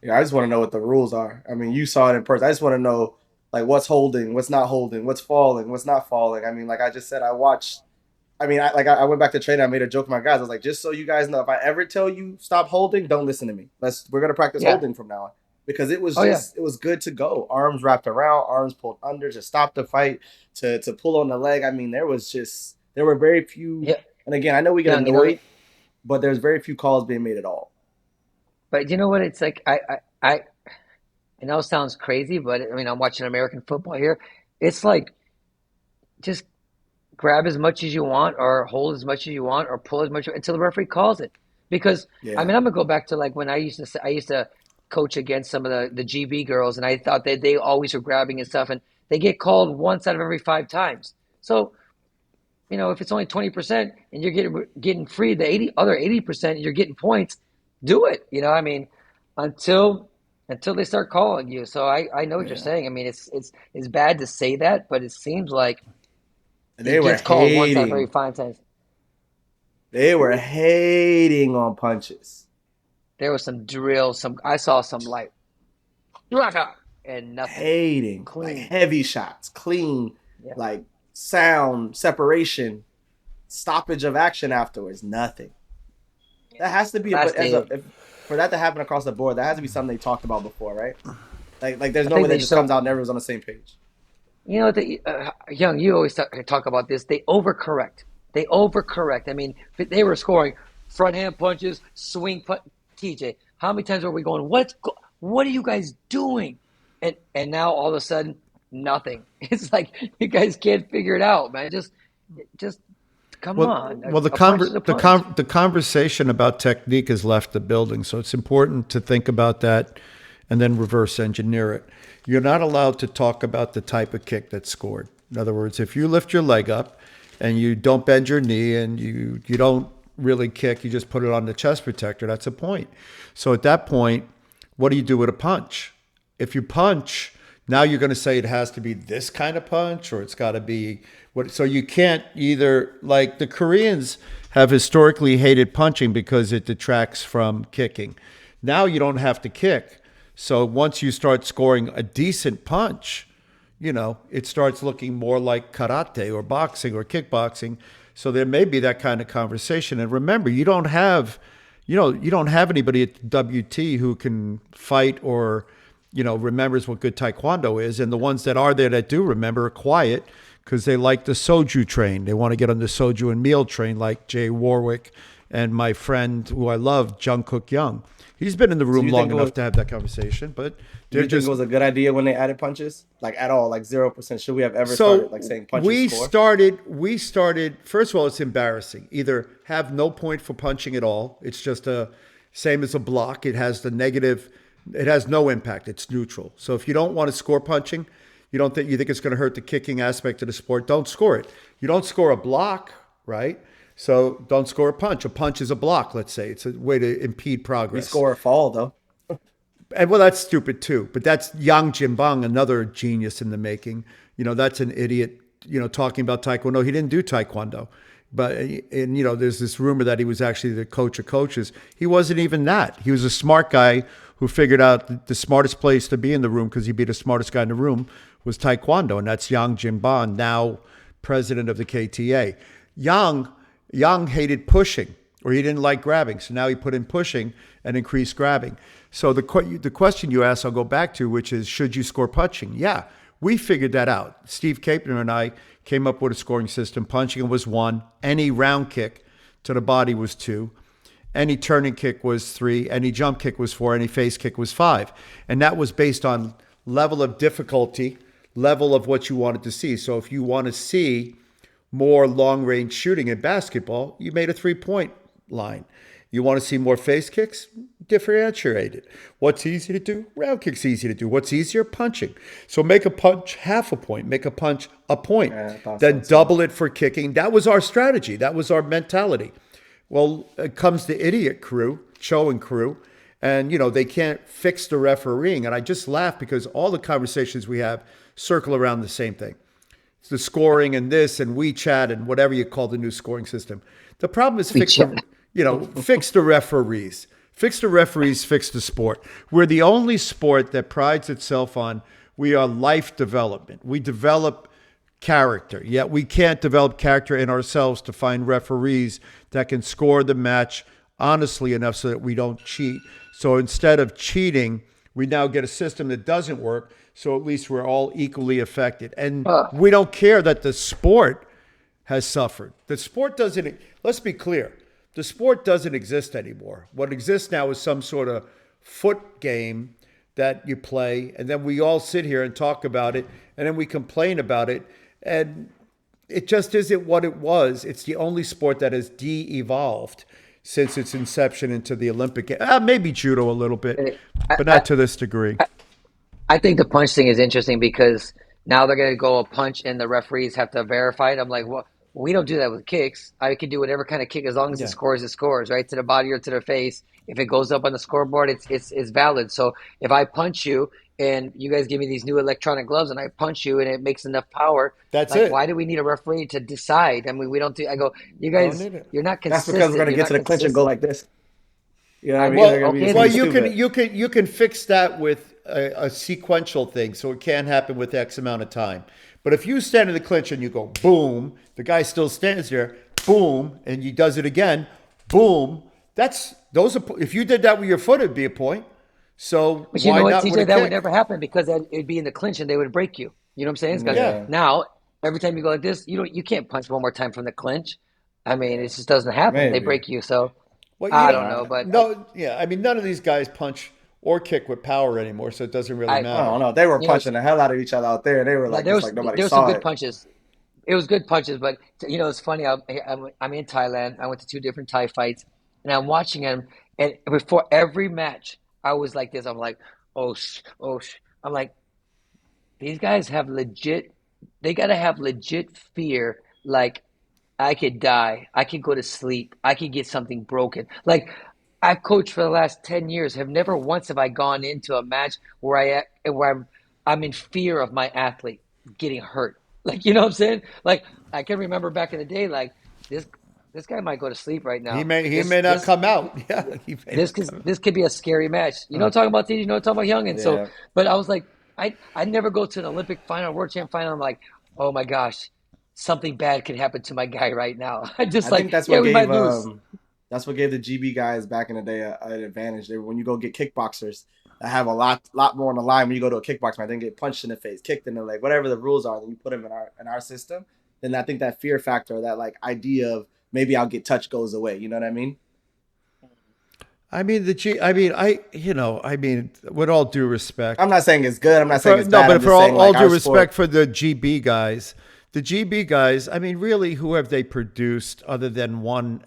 yeah, I just want to know what the rules are. I mean, you saw it in person. I just want to know like what's holding, what's not holding, what's falling, what's not falling. I mean, like I just said, I watched. I mean, I went back to training. I made a joke with my guys. I was like, just so you guys know, if I ever tell you stop holding, don't listen to me. We're gonna practice Yeah. holding from now on because it was Oh yeah. just it was good to go. Arms wrapped around, arms pulled under to stop the fight, to pull on the leg. I mean, there were very few. Yeah. And again, I know we get Young, you know, annoyed, but there's very few calls being made at all. but you know what? It's like I know it sounds crazy, but I mean, I'm watching American football here. It's like just grab as much as you want, or hold as much as you want, or pull as much until the referee calls it. Because I Yeah. mean, I'm gonna go back to like when I used to coach against some of the GB girls, and I thought that they always were grabbing and stuff, and they get called once out of every 5 times. So you know, if it's only 20% and you're getting free the 80% you're getting points, do it. You know, I mean, until until they start calling you. So I know what you're Yeah. saying. I mean, it's bad to say that, but it seems like They it were gets called once out of every hating. 5 times. They were hating on punches. There was some drills, some I saw some like and nothing. Hating. Like Clean. heavy shots, clean, Yeah. like sound, separation, stoppage of action afterwards. Nothing. Yeah. That has to be, but Last as a day. if, for that to happen across the board, that has to be something they talked about before, right? Like there's I no way think that they just so comes out and everyone's on the same page. you know Young, you always talk about this. They overcorrect. They overcorrect. I mean, they were scoring front hand punches, swing punch. TJ, how many times are we going? What are you guys doing? And now all of a sudden, nothing. It's like you guys can't figure it out, man. Just come on. Well, A punch is a punch. the conversation about technique has left the building, so it's important to think about that, and then reverse engineer it. You're not allowed to talk about the type of kick that's scored. In other words, if you lift your leg up and you don't bend your knee and you don't really kick, you just put it on the chest protector. That's a point. So at that point, what do you do with a punch? If you punch, now you're going to say it has to be this kind of punch or it's got to be what. So you can't either, like the Koreans have historically hated punching because it detracts from kicking. Now you don't have to kick. So once you start scoring a decent punch, it starts looking more like karate or boxing or kickboxing. So there may be that kind of conversation. And remember, you don't have anybody at WT who can fight or, remembers what good taekwondo is. And the ones that are there that do remember are quiet because they like the soju train. They want to get on the soju and meal train like Jay Warwick and my friend who I love, Jungkook Young. He's been in the So room you long think enough to have that conversation, but they're you think just it was a good idea when they added punches? Like at all? Like 0%? Should we have ever started like so saying punches we score? started first of all, it's embarrassing. Either have no point for punching at all. It's just a same as a block. It has no impact. It's neutral. So if you don't want to score punching, you think it's going to hurt the kicking aspect of the sport, don't score it. You don't score a block, right? So don't score a punch. A punch is a block, let's say. It's a way to impede We progress. score a fall though. And well, that's stupid too. But that's Yang Jianbang, another genius in the making. That's an idiot. Talking about taekwondo, he didn't do taekwondo. But, and there's this rumor that he was actually the coach of coaches. He wasn't even that. He was a smart guy who figured out the smartest place to be in the room, because he'd be the smartest guy in the room, was Taekwondo. And that's Yang Jinban, now president of the KTA. Yang hated pushing, or he didn't like grabbing. So now he put in pushing and increased grabbing. So the question you asked, I'll go back to, which is, should you score punching? Yeah, we figured that out. Steve Kapner and I came up with a scoring system. Punching was 1. Any round kick to the body was 2. Any turning kick was 3. Any jump kick was 4. Any face kick was 5. And that was based on level of difficulty, level of what you wanted to see. So if you want to see more long-range shooting in basketball, you made a 3-point line. You want to see more face kicks? Differentiate it. What's easy to do? Round kicks easy to do. What's easier? Punching. So make a punch half a point. Make a punch a point. Then double it for kicking. That was our strategy. That was our mentality. Well, it comes the idiot crew, Cho and crew, and, they can't fix the refereeing. And I just laugh because all the conversations we have circle around the same thing. It's the scoring and this and WeChat and whatever you call the new scoring system. The problem is fix the referees. Fix the referees, fix the sport. We're the only sport that prides itself on, we are life development. We develop character, yet we can't develop character in ourselves to find referees that can score the match honestly enough so that we don't cheat. So instead of cheating, we now get a system that doesn't work, so at least we're all equally affected. And we don't care that the sport has suffered. The sport doesn't, let's be clear, the sport doesn't exist anymore. What exists now is some sort of foot game that you play, and then we all sit here and talk about it, and then we complain about it, and it just isn't what it was. It's the only sport that has de-evolved since its inception into the Olympic game. Maybe judo a little bit, but not to this degree. I think the punch thing is interesting because now they're going to go a punch and the referees have to verify it. I'm like, well, we don't do that with kicks. I can do whatever kind of kick as long as it scores, right? To the body or to the face. If it goes up on the scoreboard, it's valid. So if I punch you and you guys give me these new electronic gloves and I punch you and it makes enough power, that's it. Why do we need a referee to decide? I mean, we don't do. I go, you guys, you're not consistent. That's because we're going to get to the clinch and go like this. You know what I mean? Well, you can fix that with a sequential thing, so it can't happen with X amount of time. But if you stand in the clinch and you go boom, the guy still stands there, boom, and he does it again, boom. If you did that with your foot, it'd be a point. So but you know what, TJ, that would never happen because it'd be in the clinch and they would break you. You know what I'm saying? Now, every time you go like this, you can't punch one more time from the clinch. I mean, it just doesn't happen. Maybe. They break you. So I don't know, but I mean, none of these guys punch or kick with power anymore, so it doesn't really matter. I don't know. They were punching the hell out of each other out there. They were like, nobody saw it. There were some good punches. It was good punches, but it's funny. I'm in Thailand. I went to 2 different Thai fights, and I'm watching them. And before every match, I was like this. I'm like, oh. I'm like, these guys have legit. They gotta have legit fear. Like, I could die. I could go to sleep. I could get something broken. Like, I've coached for the last 10 years. Never once have I gone into a match where I'm in fear of my athlete getting hurt. Like, you know what I'm saying? Like, I can remember back in the day, like, this guy might go to sleep right now. He may not come out. Yeah. This could be a scary match. You know what I'm talking about, TJ? You know what I'm talking about, Young? And so, but I was like, I never go to an Olympic final, World Champ final. I'm like, oh my gosh, something bad could happen to my guy right now. I think that's what we might lose. That's what gave the GB guys back in the day an advantage. When you go get kickboxers that have a lot more on the line, when you go to a kickbox match, they get punched in the face, kicked in the leg, whatever the rules are, then you put them in our system. Then I think that fear factor, that like idea of maybe I'll get touched goes away. You know what I mean? I mean, with all due respect, I'm not saying it's good. I'm not saying it's bad. No, but for all due respect for the GB guys, I mean, really, who have they produced other than one?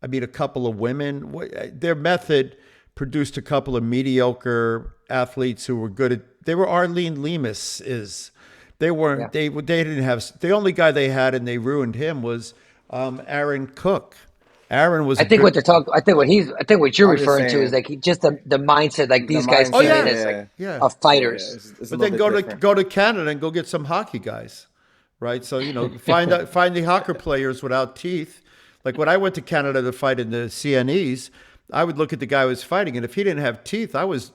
I mean, a couple of women. Their method produced a couple of mediocre athletes who were good at. They were Arlene Lemus is. They weren't. Yeah. They didn't have. The only guy they had, and they ruined him, was Aaron Cook. Aaron was. I think what you're referring to is like just the mindset. Like these guys came in as fighters. But then go to Canada and go get some hockey guys. right? So, find the hockey players without teeth. Like when I went to Canada to fight in the CNEs, I would look at the guy who was fighting, and if he didn't have teeth, I was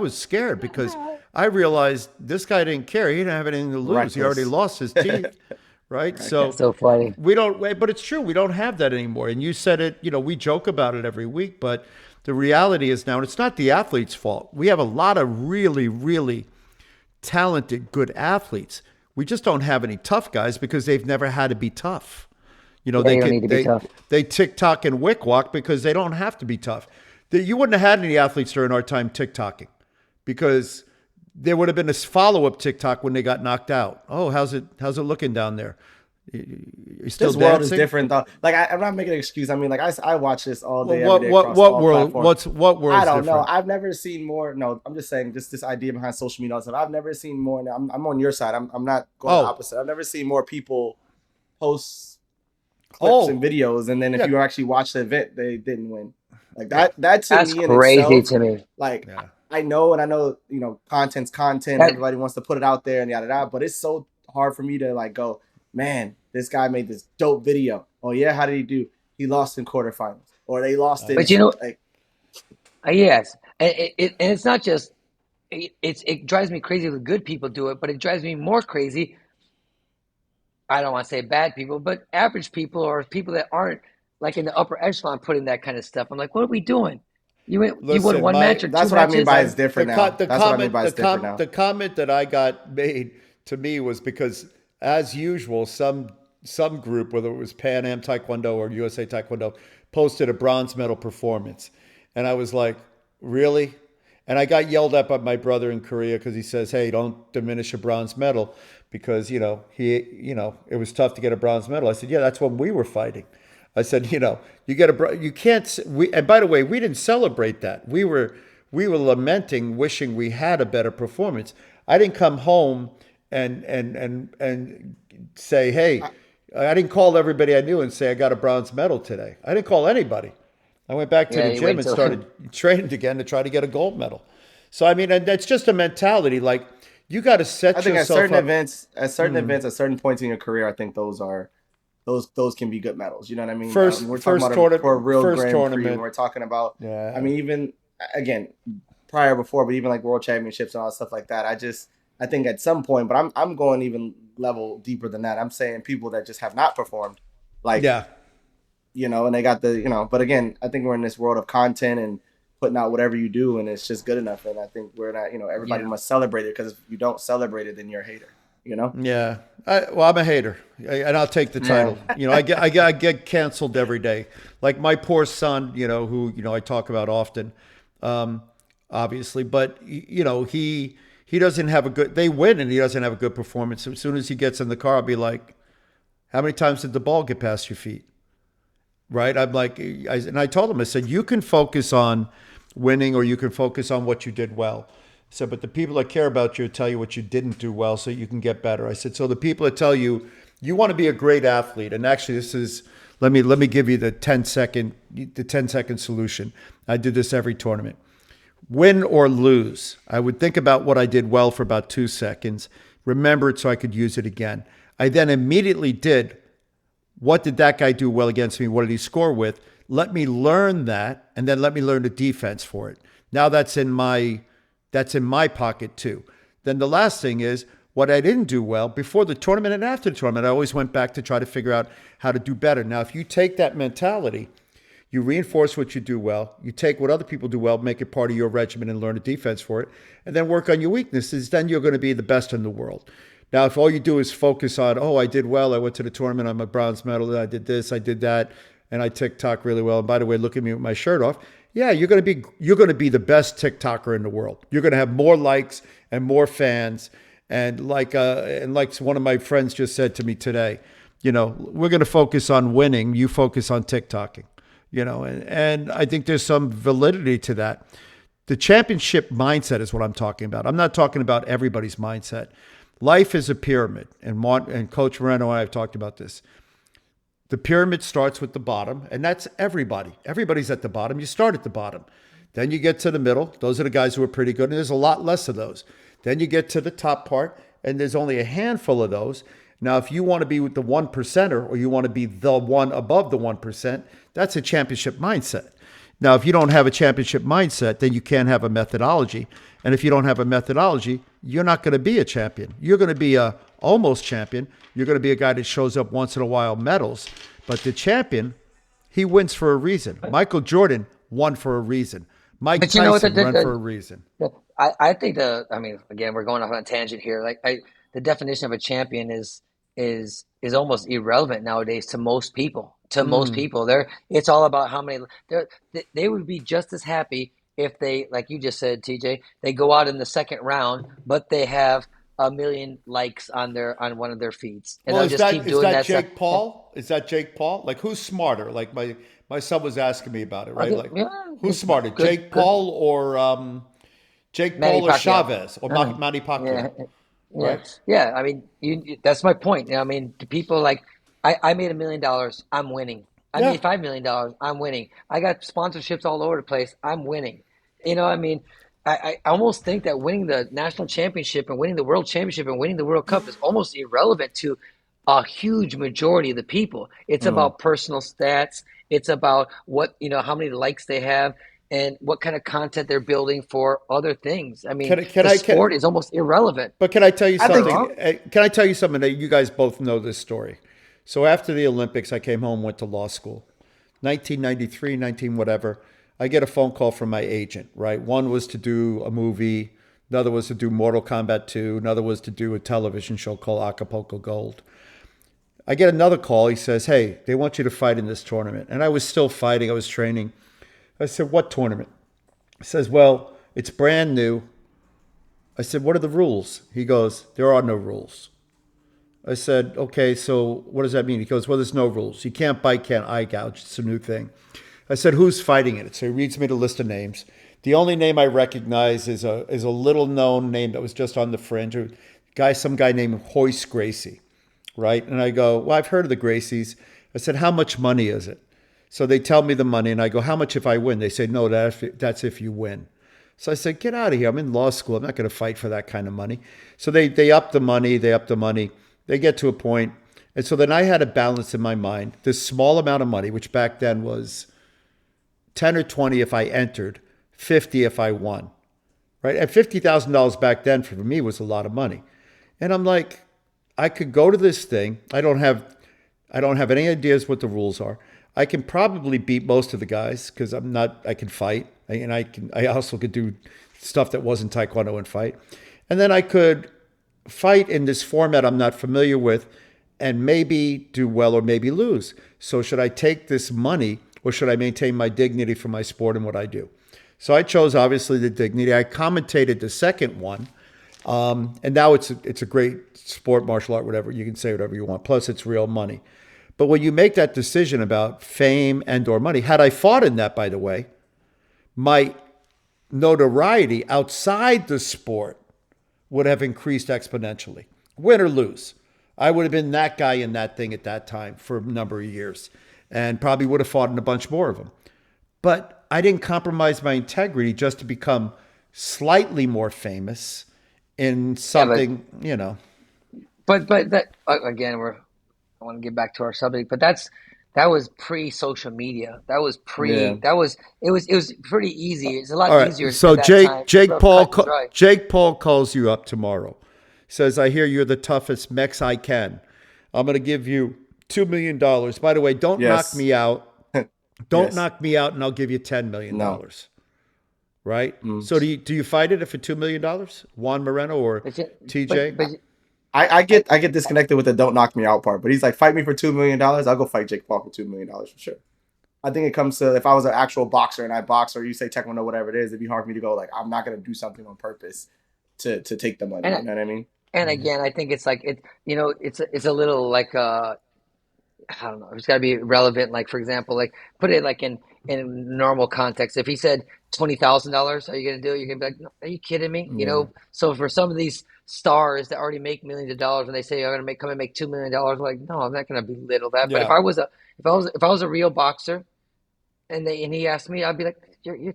scared because I realized this guy didn't care. He didn't have anything to lose. He already Reckless. lost his teeth, right? So So funny. we don't, but it's true. We don't have that anymore. And you said it, we joke about it every week, but the reality is now, and it's not the athlete's fault. We have a lot of really, really talented, good athletes. We just don't have any tough guys because they've never had to be tough. They don't need to be tough. They TikTok and wick walk because they don't have to be tough. You wouldn't have had any athletes during our time TikToking because there would have been a follow-up TikTok when they got knocked out. Oh, how's it looking down there? You still This world is dancing? different though. Like I'm not making an excuse. I mean, like I watch this all day. Well, every day what across what all world? platforms. What world? I don't know. different? I've never seen more. No, I'm just saying, just this idea behind social media and stuff. I've never seen more. I'm on your side. I'm not going the opposite. I've never seen more people post clips and videos, and then if you actually watch the event, they didn't win. Like that. That to That's me in crazy itself, to me. like I know, and I know, content's content. Everybody wants to put it out there and yada yada. But it's so hard for me to like go, man, this guy made this dope video. Oh yeah, how did he do? He lost in quarterfinals, or they lost in. But like, yes, and it's not just it drives me crazy when good people do it, but it drives me more crazy. I don't want to say bad people, but average people or people that aren't like in the upper echelon putting that kind of stuff. I'm like, what are we doing? You won Listen, one match or two that's what I mean matches? by it's different now. That's what I mean by it's different now. The comment that I got made to me was because, as usual, some group, whether it was Pan Am Taekwondo or USA Taekwondo, posted a bronze medal performance, and I was like, really? And I got yelled at by my brother in Korea because he says, "Hey, don't diminish a bronze medal because it was tough to get a bronze medal." I said, "Yeah, that's when we were fighting." I said, you get you can't. And by the way, we didn't celebrate that. We were lamenting, wishing we had a better performance. I didn't come home and say, "Hey," I didn't call everybody I knew and say I got a bronze medal today. I didn't call anybody. I went back to the gym and started training again to try to get a gold medal. So I mean, and that's just a mentality. Like you got to set yourself up. At certain events, at certain points in your career, I think those can be good medals. You know what I mean? We're talking about for a real Grand Prix. We're talking about. Yeah. I mean, even again, before, but even like world championships and all that stuff like that. I think at some point, but I'm going even level deeper than that. I'm saying people that just have not performed, like and they got the But again, I think we're in this world of content and putting out whatever you do, and it's just good enough. And I think we're not. Everybody must celebrate it because if you don't celebrate it, then you're a hater. Yeah. I'm a hater, and I'll take the title. I get canceled every day. Like my poor son, who I talk about often, obviously, but he doesn't have a good. They win, and he doesn't have a good performance. As soon as he gets in the car, I'll be like, "How many times did the ball get past your feet?" Right? I'm like, and I told him, I said, you can focus on winning, or you can focus on what you did well. So, but the people that care about you tell you what you didn't do well so you can get better. I said, so the people that tell you want to be a great athlete, and actually this is, let me give you the 10-second solution. I do this every tournament. Win or lose, I would think about what I did well for about 2 seconds, remember it so I could use it again. I then immediately did, what did that guy do well against me? What did he score with? Let me learn that, and then let me learn the defense for it. Now that's in my pocket too. Then the last thing is what I didn't do well before the tournament and after the tournament. I always went back to try to figure out how to do better. Now, if you take that mentality, you reinforce what you do well, you take what other people do well, make it part of your regimen and learn a defense for it, and then work on your weaknesses, then you're going to be the best in the world. Now, if all you do is focus on, I did well, I went to the tournament, I'm a bronze medal, I did this, I did that, and I TikTok really well. And by the way, look at me with my shirt off. Yeah, you're going to be the best TikToker in the world. You're going to have more likes and more fans. And like one of my friends just said to me today, we're going to focus on winning. You focus on TikToking, and I think there's some validity to that. The championship mindset is what I'm talking about. I'm not talking about everybody's mindset. Life is a pyramid, and Coach Moreno and I have talked about this. The pyramid starts with the bottom, and that's everybody. Everybody's at the bottom. You start at the bottom. Then you get to the middle. Those are the guys who are pretty good, and there's a lot less of those. Then you get to the top part, and there's only a handful of those. Now, if you want to be with the 1%er or you want to be the one above the 1%, that's a championship mindset. Now, if you don't have a championship mindset, then you can't have a methodology. And if you don't have a methodology, you're not going to be a champion. You're going to be a almost champion. You're going to be a guy that shows up once in a while, medals. But the champion, he wins for a reason. Michael Jordan won for a reason. Mike But you know what? Tyson won for a reason. I think I mean, again, we're going off on a tangent here. The definition of a champion is almost irrelevant nowadays to most people. To most people, it's all about how many. They would be just as happy if they, like you just said, TJ, they go out in the second round, but they have a million likes on one of their feeds, and Well, they'll just keep doing that. Jake Paul? Is that Jake Paul? Like, who's smarter? Like my son was asking me about it, right? Like, who's smarter, Jake Paul or Jake Manny Paul or Pacquiao. Chavez or Manny Pacquiao? Yeah, Right? yeah. I mean, that's my point. I mean, to people like, I made $1 million. I'm winning. I Yeah. made $5 million. I'm winning. I got sponsorships all over the place. I'm winning. I mean, I almost think that winning the national championship and winning the world championship and winning the World Cup is almost irrelevant to a huge majority of the people. It's about personal stats. It's about how many likes they have and what kind of content they're building for other things. I mean, sport is almost irrelevant. But can I tell you I think something? Can I tell you something that you guys both know this story? So after the Olympics, I came home, went to law school. 1993, 19 whatever. I get a phone call from my agent, right? One was to do a movie. Another was to do Mortal Kombat 2. Another was to do a television show called Acapulco Gold. I get another call. He says, hey, they want you to fight in this tournament. And I was still fighting. I was training. I said, what tournament? He says, well, it's brand new. I said, what are the rules? He goes, there are no rules. I said, okay, so what does that mean? He goes, well, there's no rules. You can't bite, can't eye gouge. It's a new thing. I said, who's fighting in it? So he reads me the list of names. The only name I recognize is a little known name that was just on the fringe. Some guy named Hoist Gracie, right? And I go, well, I've heard of the Gracies. I said, how much money is it? So they tell me the money, and I go, how much if I win? They say, no, that's if you win. So I said, get out of here. I'm in law school. I'm not going to fight for that kind of money. So they up the money. They get to a point. And so then I had a balance in my mind, this small amount of money, which back then was 10 or 20 if I entered, 50 if I won, right? And $50,000 back then for me was a lot of money. And I'm like, I could go to this thing. I don't have any ideas what the rules are. I can probably beat most of the guys because I can fight. I also could do stuff that wasn't Taekwondo and fight. And then I could fight in this format I'm not familiar with and maybe do well or maybe lose. So should I take this money or should I maintain my dignity for my sport and what I do? So I chose obviously the dignity. I commentated the second one. And now it's a great sport, martial art, whatever. You can say whatever you want. Plus it's real money. But when you make that decision about fame and or money, had I fought in that, by the way, my notoriety outside the sport would have increased exponentially. Win or lose. I would have been that guy in that thing at that time for a number of years and probably would have fought in a bunch more of them. But I didn't compromise my integrity just to become slightly more famous in something, But that again, I want to get back to our subject, but that was pre-social media. That was it was pretty easy. It's a lot easier. So at that time. Jake Paul calls you up tomorrow. Says, I hear you're the toughest Mex I can. I'm going to give you $2 million. By the way, don't knock me out. Don't knock me out, and I'll give you $10 million. No. Right? So do you fight it for $2 million? Juan Moreno or TJ? But I get disconnected with the don't knock me out part, but he's like, fight me for $2 million. I'll go fight Jake Paul for $2 million for sure. I think it comes to if I was an actual boxer and I box or you say Taekwondo, whatever it is, it'd be hard for me to go like, I'm not going to do something on purpose to take the money. You know what I mean? And again, I think it's like it's a little like I don't know. It's got to be relevant. Like for example, like put it like in normal context. If he said $20,000, are you going to do it? You're going to be like, no, are you kidding me? So for some of these stars that already make millions of dollars, when they say I'm going to come and make $2 million, I'm like, no, I'm not going to belittle that. Yeah. But if I was a real boxer, and he asked me, I'd be like, are you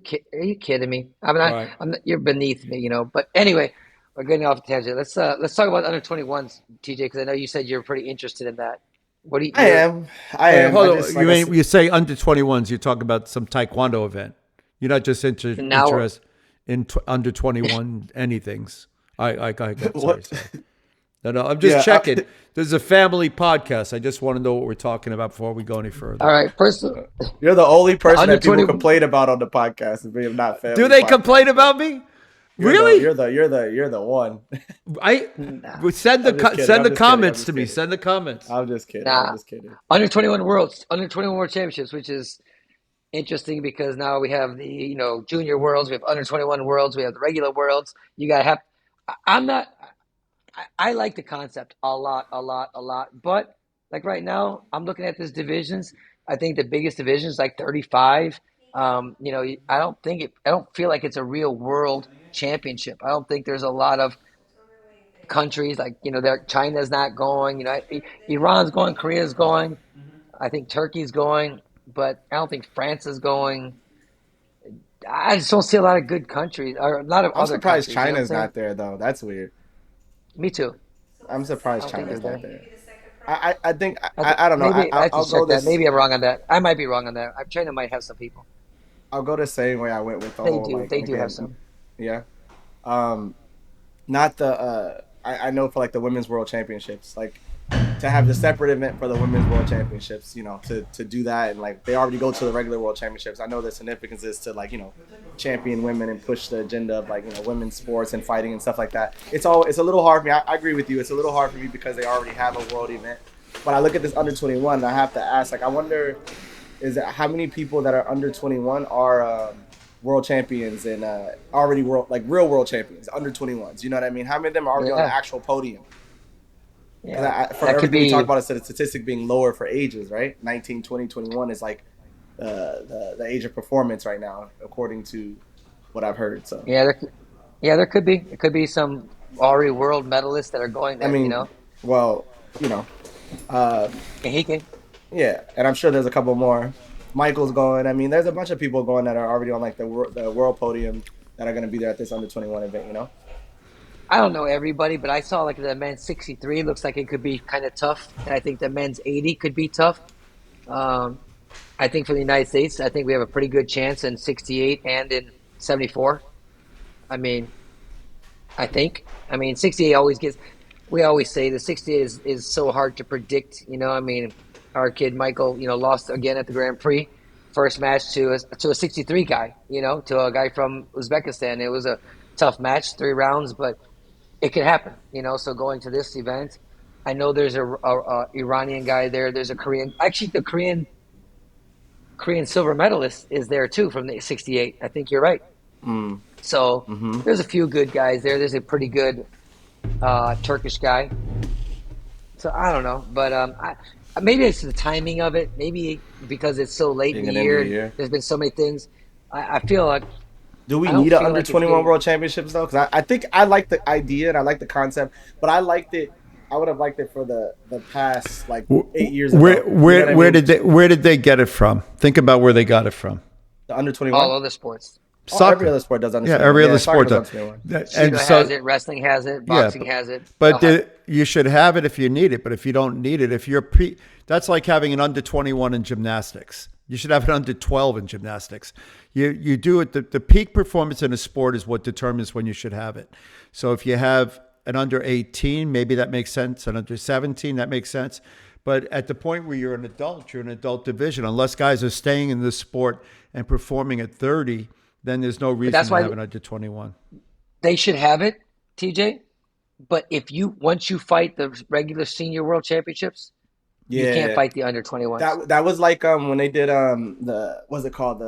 kidding me? I'm not. You're beneath me, But anyway. we're getting off the tangent. Let's talk about under 21s, TJ, because I know you said you're pretty interested in that. What do you? I am. I Wait, am. hold I on. just You like I mean you say under 21s? You're talking about some taekwondo event. You're not just Now, interested in under 21 anythings. I got sorry. what? No, I'm just Yeah. checking. This is a family podcast. I just want to know what we're talking about before we go any further. all right. First, You're the only person under that people 20. complain about on the podcast, and we're not family. Do they podcast. complain about me? You're Really? you're the one. I Nah, send I'm just kidding. send the I'm just comments kidding. to me. Send the comments. I'm just kidding. I'm nah. just kidding. Under 21 World Championships, which is interesting because now we have the junior worlds, we have under 21 worlds, we have the regular worlds. You gotta have. I'm not. I like the concept a lot, a lot, a lot. But like right now, I'm looking at these divisions. I think the biggest division is like 35. I don't feel like it's a real world championship. I don't think there's a lot of countries like China's not going. Iran's going, Korea's going. I think Turkey's going, but I don't think France is going. I just don't see a lot of good countries or a lot of I'm other surprised countries. You know what I'm China's saying? not there though. That's weird. Me too. I'm I surprised don't think China's they're not there. there. I think I th- I don't know. maybe I have to I'll go check that. this. Maybe I'm wrong on that. I might be wrong on that. China might have some people. I'll go the same way I went with the They whole do. like They do have again. some. Yeah. Um, not the I know for like the women's world championships, like to have the separate event for the women's world championships, to do that, and like they already go to the regular world championships. I know the significance is to like champion women and push the agenda of like women's sports and fighting and stuff like that. It's a little hard for me. I agree with you. It's a little hard for me because they already have a world event. But I look at this under 21 and I have to ask, like, I wonder is that how many people that are under 21 are world champions and already real world champions under 21s. You know what I mean? How many of them are already on the Yeah. actual podium? Yeah. For That could everything we talk be. about, it's a statistic being lower for ages, right? 19, 20, 21 is like the age of performance right now, according to what I've heard. So, Yeah. There could be. It could be some already world medalists that are going I there. mean, well, uh, And he can. yeah, and I'm sure there's a couple more. Michael's going. I mean, there's a bunch of people going that are already on like the world podium that are going to be there at this under 21 event. I don't know everybody, but I saw like the men's 63 looks like it could be kind of tough, and I think the men's 80 could be tough. Um, I think for the United States, I think we have a pretty good chance in 68 and in 74. I mean, I think. I mean, 68 always gets. We always say the 68 is so hard to predict. I mean, our kid Michael, lost again at the Grand Prix, first match to a 63 guy. To a guy from Uzbekistan. It was a tough match, 3 rounds, but it could happen. So going to this event, I know there's a Iranian guy there. There's a Korean. Actually, the Korean silver medalist is there too from the 68. I think you're right. Mm. So Mm-hmm. there's a few good guys there. There's a pretty good Turkish guy. So I don't know, but maybe it's the timing of it. Maybe because it's so late in Being the an end of year, the year. there's been so many things. I feel like Do we I don't need an feel under like it's 21 getting. world championships though? Because I think I like the idea and I like the concept, but I liked it. I would have liked it for the past like 8 years ago. Where You know what I where mean? did they get it from? Think about where they got it from. The under All 21? other sports. Every other sport does under Yeah, 21. every other soccer sport does does. under 21. And Judo so has it, wrestling has it, yeah, boxing has it. but They'll have it. you should have it if you need it. But if you don't need it, if you're that's like having an under 21 in gymnastics. You should have an under 12 in gymnastics. You do it. The peak performance in a sport is what determines when you should have it. So if you have an under 18, maybe that makes sense. An under 17, that makes sense. But at the point where you're an adult division. Unless guys are staying in this sport and performing at 30, then there's no reason That's to why have an under 21. they should have it, TJ. But once you fight the regular senior world championships, you can't Yeah. fight the under 21s. That was like when they did the what's it called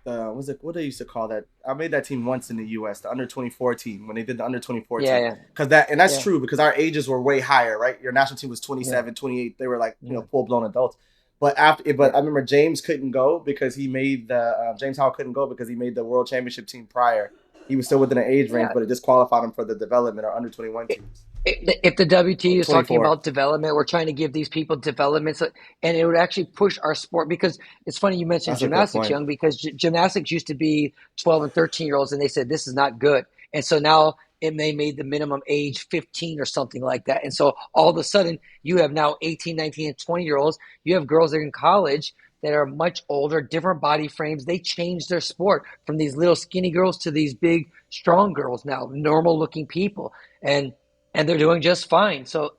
what they used to call that? I made that team once in the U.S. the under 24 team when they did the under 24 Yeah, team yeah, because that's yeah, true because our ages were way higher, right? Your national team was yeah, 27, 28. They were like yeah, full blown adults. But yeah, I remember James couldn't go because he made the James Howell couldn't go because he made the world championship team prior. He was still within an age range, yeah. but it disqualified him for the development or under 21 teams. If the WT is talking 24. about development, we're trying to give these people development, and it would actually push our sport. Because it's funny you mentioned That's a good gymnastics, point. Young, because gymnastics used to be 12 and 13-year-olds, and they said this is not good. And so now and they made the minimum age 15 or something like that. And so all of a sudden, you have now 18, 19, and 20-year-olds. You have girls that are in college that are much older, different body frames. They changed their sport from these little skinny girls to these big, strong girls now, normal looking people. And they're doing just fine. So,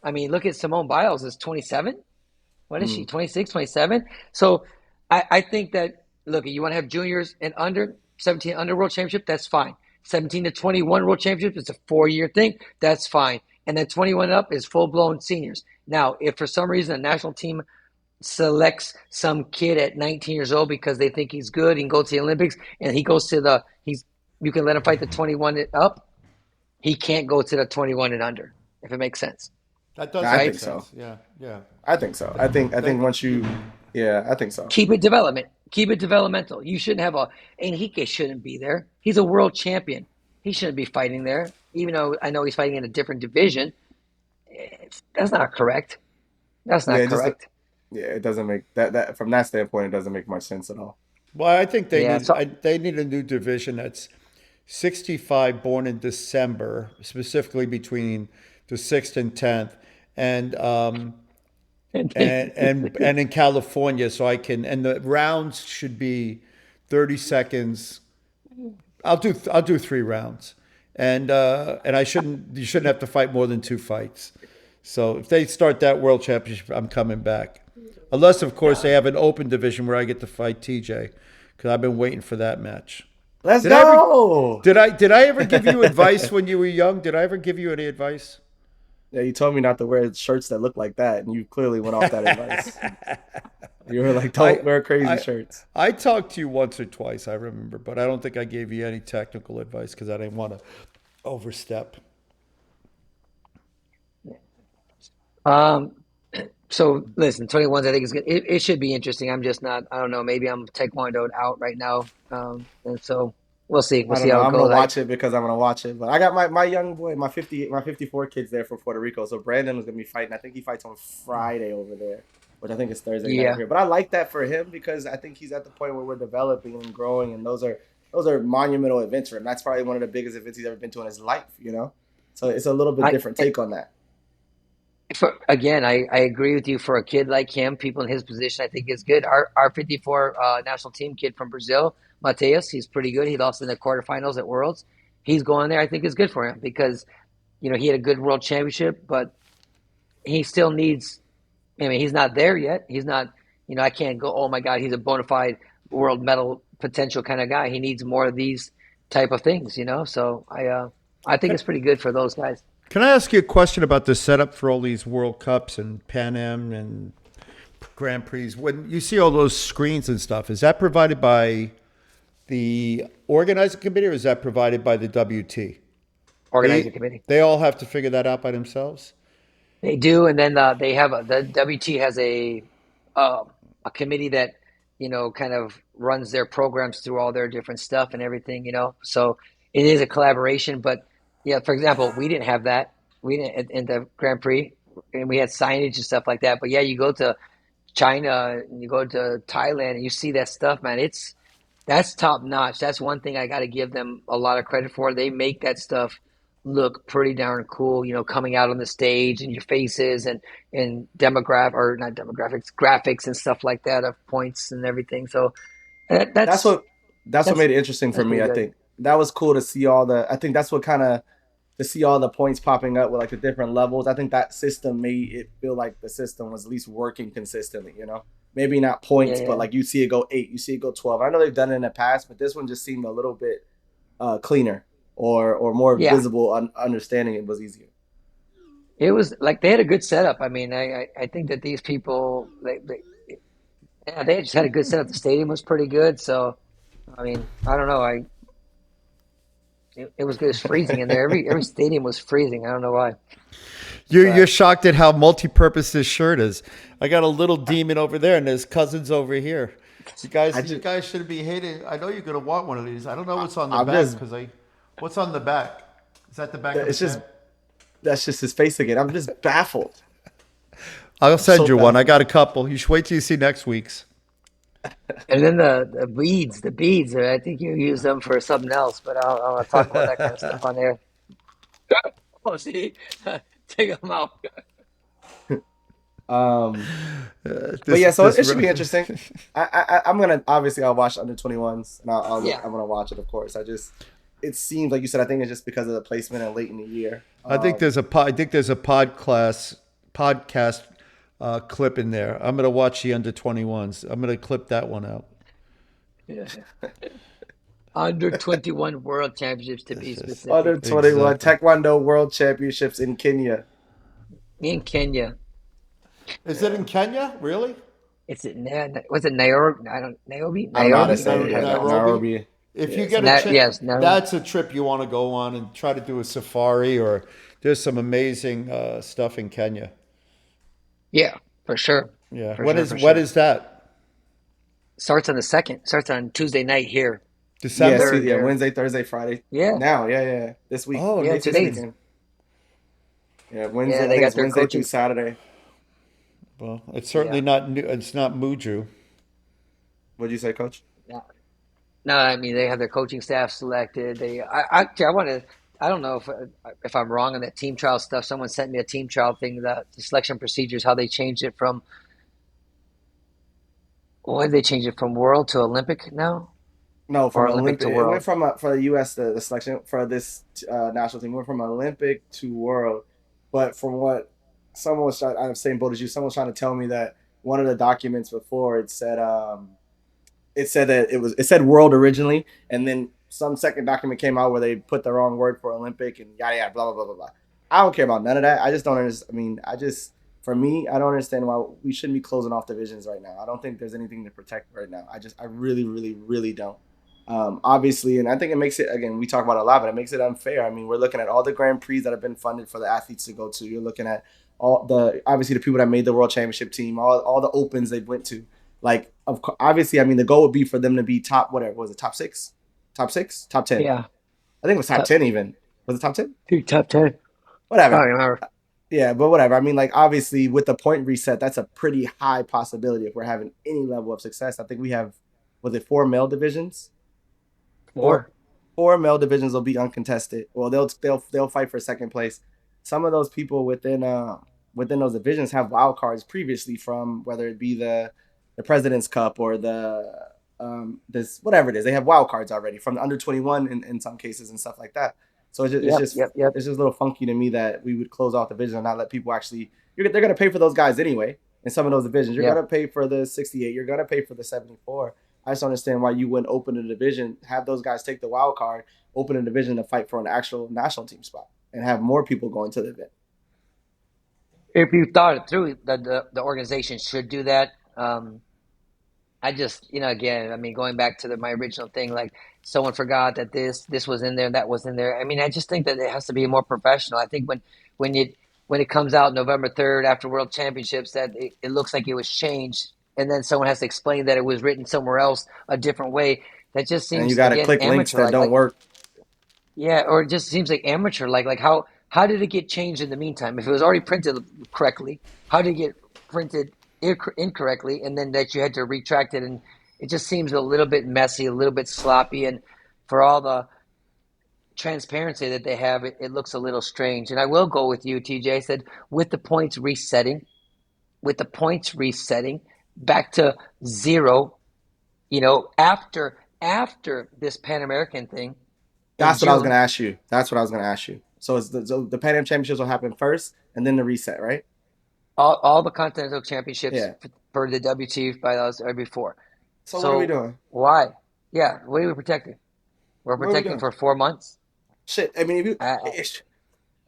I mean, look at Simone Biles is 27. What is she, Mm. 26, 27? So I think that, look, you want to have juniors and under, 17 under world championship, that's fine. 17 to 21 world championship is a 4-year thing, that's fine. And then 21 up is full blown seniors. Now, if for some reason a national team selects some kid at 19 years old because they think he's good, he can go to the Olympics, and he goes to you can let him fight the 21 and up, he can't go to the 21 and under, if it makes sense. That does I make think sense. so. Yeah, yeah. I think so. I think once you, yeah, I think so. Keep it development. Keep it developmental. You shouldn't have Enrique shouldn't be there. He's a world champion. He shouldn't be fighting there, even though I know he's fighting in a different division. That's not correct. That's Yeah, not it just correct. yeah, it doesn't make that from that standpoint. It doesn't make much sense at all. Well, I think Yeah. So they need a new division that's 65 born in December, specifically between the 6th and 10th, and and and in California, so I can, and the rounds should be 30 seconds. I'll do 3 rounds, and you shouldn't have to fight more than 2 fights. So if they start that world championship, I'm coming back. Unless, of course, they have an open division where I get to fight TJ, because I've been waiting for that match. Let's Did I ever go. did I ever give you advice when you were young? Did I ever give you any advice? Yeah, you told me not to wear shirts that look like that, and you clearly went off that advice. You were like, I "Don't wear crazy I shirts." I talked to you once or twice, I remember, but I don't think I gave you any technical advice because I didn't want to overstep. um, so listen, 21s I think is good. It should be interesting. I'm just not. I don't know. Maybe I'm taekwondoed out right now, and so we'll see. We'll I see don't know. how it I'm gonna goes. watch it because I'm gonna watch it. But I got my young boy, my 54 kids there for Puerto Rico. So Brandon was gonna be fighting. I think he fights on Friday over there, which I think is Thursday night Yeah. here. But I like that for him because I think he's at the point where we're developing and growing, and those are monumental events for him. That's probably one of the biggest events he's ever been to in his life. So it's a little bit I different take on that. again, I agree with you. For a kid like him, people in his position, I think is good. Our 54 national team kid from Brazil, Mateus, he's pretty good. He lost in the quarterfinals at Worlds. He's going there. I think is good for him because he had a good world championship, but he still needs. I mean, he's not there yet. He's not. I can't go. Oh my God, he's a bona fide world medal potential kind of guy. He needs more of these type of things. So I think it's pretty good for those guys. Can I ask you a question about the setup for all these World Cups and Pan Am and Grand Prix? When you see all those screens and stuff, is that provided by the organizing committee or is that provided by the WT? Organizing They committee. they all have to figure that out by themselves? They do, and then they have the WT has uh, a committee that kind of runs their programs through all their different stuff and everything. So it is a collaboration. But yeah, for example, we didn't have that. We didn't in the Grand Prix, and we had signage and stuff like that. But yeah, you go to China and you go to Thailand and you see that stuff, man. That's top notch. That's one thing I got to give them a lot of credit for. They make that stuff look pretty darn cool, coming out on the stage and your faces and demograph or not demographics, graphics and stuff like that of points and everything. So that, That's that's what that's what that's made it interesting for that's me. pretty I good. think that was cool to see all the. I think that's what kind of to see all the points popping up with like the different levels. I think that system made it feel like the system was at least working consistently. Maybe not Yeah, points, but yeah, like you see it go 8, you see it go 12. I know they've done it in the past, but this one just seemed a little bit cleaner or more yeah. visible. Understanding it was easier. It was like they had a good setup. I mean, I think that these people yeah, they just had a good setup. The stadium was pretty good. So I mean, I don't know. It was good. It's freezing in there. Every stadium was freezing. I don't know why, You're but shocked at how multi-purpose this shirt is. I got a little demon over there, and there's cousins over here. You I guys, you just, guys should be hating. I know you're gonna want one of these. I don't know what's on the I'm back just, because what's on the back? Is that the back of the it's just tent? that's just his face again. I'm just baffled. I'll I'm send so you one. I baffled. got a couple. You should wait till you see next week's. and then the beads. I think you use them for something else, but I'll talk about that kind of stuff on there. Oh, see, take them out. Um, but This yeah, so this it should be interesting. I'm gonna obviously I'll watch under 21s and I'll look. Yeah, I'm gonna watch it, of course. It seems like you said. I think it's just because of the placement and late in the year. I think there's a podcast clip in there. I'm gonna watch the under 21s. I'm gonna clip that one out. yeah. Under 21 World Championships to be Under specific. 21 Exactly. Taekwondo World Championships in Kenya. In Kenya, Is it Yeah, in Kenya? Really? it's in was it Nairobi? I don't Nairobi, I don't know how to Nairobi, say it. Yeah, Nairobi. Nairobi. If you Yeah, get a something like that. Yes, Nairobi. that's a trip you want to go on and try to do a safari, or there's some amazing stuff in Kenya. Yeah, for sure, Yeah. for sure, for What sure. is that? Starts on the second. Starts on Tuesday night here. Yeah, December? Third yeah. there. Wednesday, Thursday, Friday. Yeah, Now, yeah. This week, Oh, yeah. this 2 days. weekend. Yeah, Yeah, Wednesday. I they think got it's their Wednesday through coaching. Saturday. well, it's certainly Yeah. not new. It's not Muju. What'd you say, Coach? Yeah. No, I mean they have their coaching staff selected. Actually, I want to. I don't know if I'm wrong on that team trial stuff. Someone sent me a team trial thing, the selection procedures, how they changed it from what did they change it from world to Olympic now, No, or from Olympic Olympic. to It went world? from for the U.S. The selection for this national team went from Olympic to World. But from what someone was trying, I'm same boat as you. Someone was trying to tell me that one of the documents before it said that it said World originally, and then some second document came out where they put the wrong word for Olympic and yada yada blah blah blah blah blah. I don't care about none of that. I just don't understand. I mean, for me, I don't understand why we shouldn't be closing off divisions right now. I don't think there's anything to protect right now. I really, really, really don't. Obviously, and I think it makes it again. We talk about it a lot, but it makes it unfair. I mean, we're looking at all the Grand Prix that have been funded for the athletes to go to. You're looking at all the obviously the people that made the World Championship team, all the opens they went to. Like, obviously, I mean, the goal would be for them to be top whatever was it, top six, top 10. Yeah, I think it was top top 10 even. Was it top 10? top 10. I Whatever. don't remember. Yeah, but whatever. I mean, like obviously with the point reset, that's a pretty high possibility if we're having any level of success. I think we have was it four male divisions? Four Four. four male divisions will be uncontested. Well, they'll fight for second place. Some of those people within those divisions have wild cards previously from whether it be the President's Cup or the this whatever it is. They have wild cards already from the under 21 in some cases and stuff like that. So Yep, yep, yep. it's just a little funky to me that we would close off the division and not let people actually. They're going to pay for those guys anyway. In some of those divisions, you're going Yep. to pay for the 68. You're going to pay for the 74. I just don't understand why you wouldn't open a division, have those guys take the wild card, open a division to fight for an actual national team spot, and have more people going to the event. If you thought it through, the organization should do that. I just, again, I mean, going back to my original thing, like someone forgot that this was in there, that was in there. I mean, I just think that it has to be more professional. I think when you when it comes out November 3rd after World Championships, that it looks like it was changed, and then someone has to explain that it was written somewhere else a different way. That just And you seems got to again click links amateur, that don't like work. yeah, or it just seems like amateur. Like how did it get changed in the meantime? If it was already printed correctly, how did it get printed incorrectly, and then that you had to retract it? And it just seems a little bit messy, a little bit sloppy, and for all the transparency that they have, it looks a little strange. And I will go with you, TJ. I said with the points resetting back to zero. After this Pan American thing in That's what I was going June. to ask you. That's what I was going to ask you. So the Pan Am Championships will happen first, and then the reset, right? All the continental championships Yeah. for the WT bylaws are before. So what are we So doing? why? Yeah, what are we protecting? We're What are we protecting doing? for 4 months. Shit. I mean, Uh,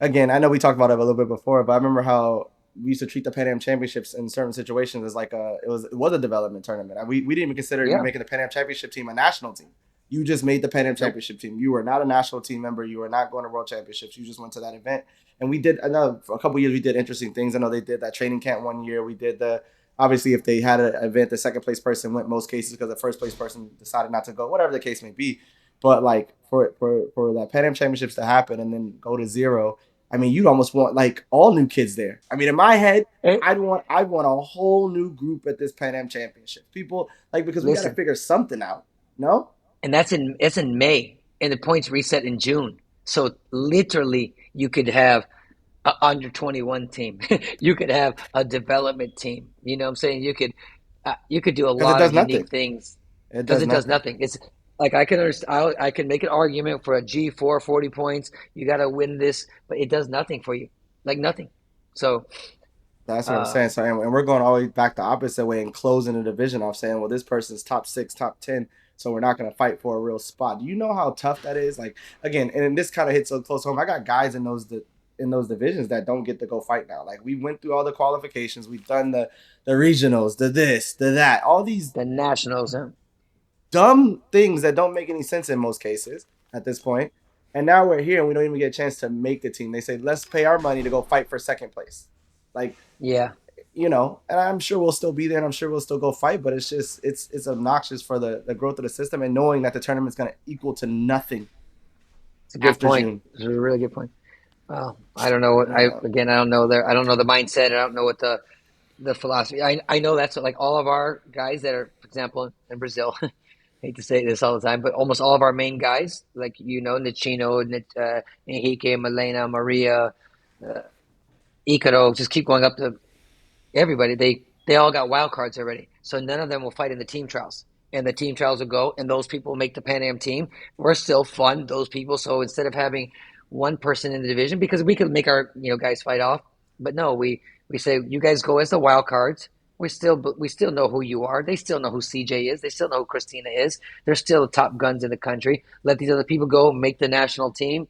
again, I know we talked about it a little bit before, but I remember how we used to treat the Pan Am Championships in certain situations as like it was a development tournament. We didn't even consider you yeah, making the Pan Am Championship team a national team. You just made the Pan Am nope, Championship team. You were not a national team member. You were not going to World Championships. You just went to that event. And we did. I know for a couple of years we did interesting things. I know they did that training camp one year. We did the obviously if they had an event, the second place person went most cases because the first place person decided not to go. Whatever the case may be. But like for that Pan Am Championships to happen and then go to zero, I mean, you'd almost want like all new kids there. I mean, in my head, Hey, I'd want a whole new group at this Pan Am Championship. People like because we got to listen, figure something out. No, and it's in May, and the points reset in June. So literally You could have a under 21 team. You could have a development team. You know what I'm saying? You could do a Because it lot does of unique nothing. things It because does it does nothing. nothing. It's like I can understand. I can make an argument for a G4 40 points. You got to win this, but it does nothing for you, like nothing. So, That's what I'm uh, saying. So, and we're going all the way back the opposite way and closing the division off, saying, well, this person's top 6, top 10, so we're not going to fight for a real spot. Do you know how tough that is? Like, again, and this kind of hits so close home. I got guys in those divisions that don't get to go fight now. Like, we went through all the qualifications, we've done the regionals, the this, the that, all these the Nationals. Huh? dumb things that don't make any sense in most cases at this point. And now we're here and we don't even get a chance to make the team. They say, let's pay our money to go fight for second place. Like, Yeah, and I'm sure we'll still be there and I'm sure we'll still go fight, but it's just it's obnoxious for the growth of the system and knowing that the tournament's gonna equal to nothing it's a good after point. June. It's a really good point. Well, I don't know what Uh, I don't know I don't know the mindset. I don't know what the philosophy. I know that's what, like all of our guys that are, for example, in Brazil. Hate to say this all the time, but almost all of our main guys, like Nicino, Henrique, Milena, Maria, Icaro, just keep going up to everybody. They all got wild cards already, so none of them will fight in the team trials. And the team trials will go, and those people will make the Pan Am team. We're still fund those people. So instead of having one person in the division, because we could make our guys fight off, but no, we say you guys go as the wild cards. We still know who you are. They still know who CJ is. They still know who Christina is. They're still the top guns in the country. Let these other people go, make the national team,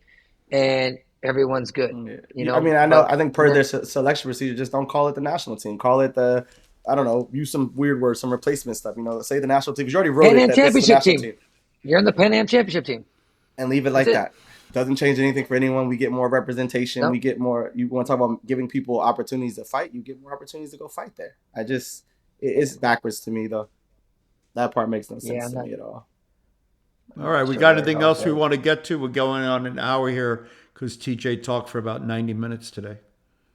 and everyone's good. I mean, I know. But I think per their selection procedure, just don't call it the national team. Call it the, I don't know, use some weird words, some replacement stuff. Say the national team. 'Cause you already wrote Pan it Am that this is the Championship national team. team, You're in the Pan Am Championship team. and leave it That's like it. that. Doesn't change anything for anyone. We get more representation. No. We get more. You want to talk about giving people opportunities to fight? You get more opportunities to go fight there. It's backwards to me though. That part makes no Yeah, sense I'm to not. me at all. All right, we Sure, got where it anything all else we goes. want to get to? We're going on an hour here because TJ talked for about 90 minutes today.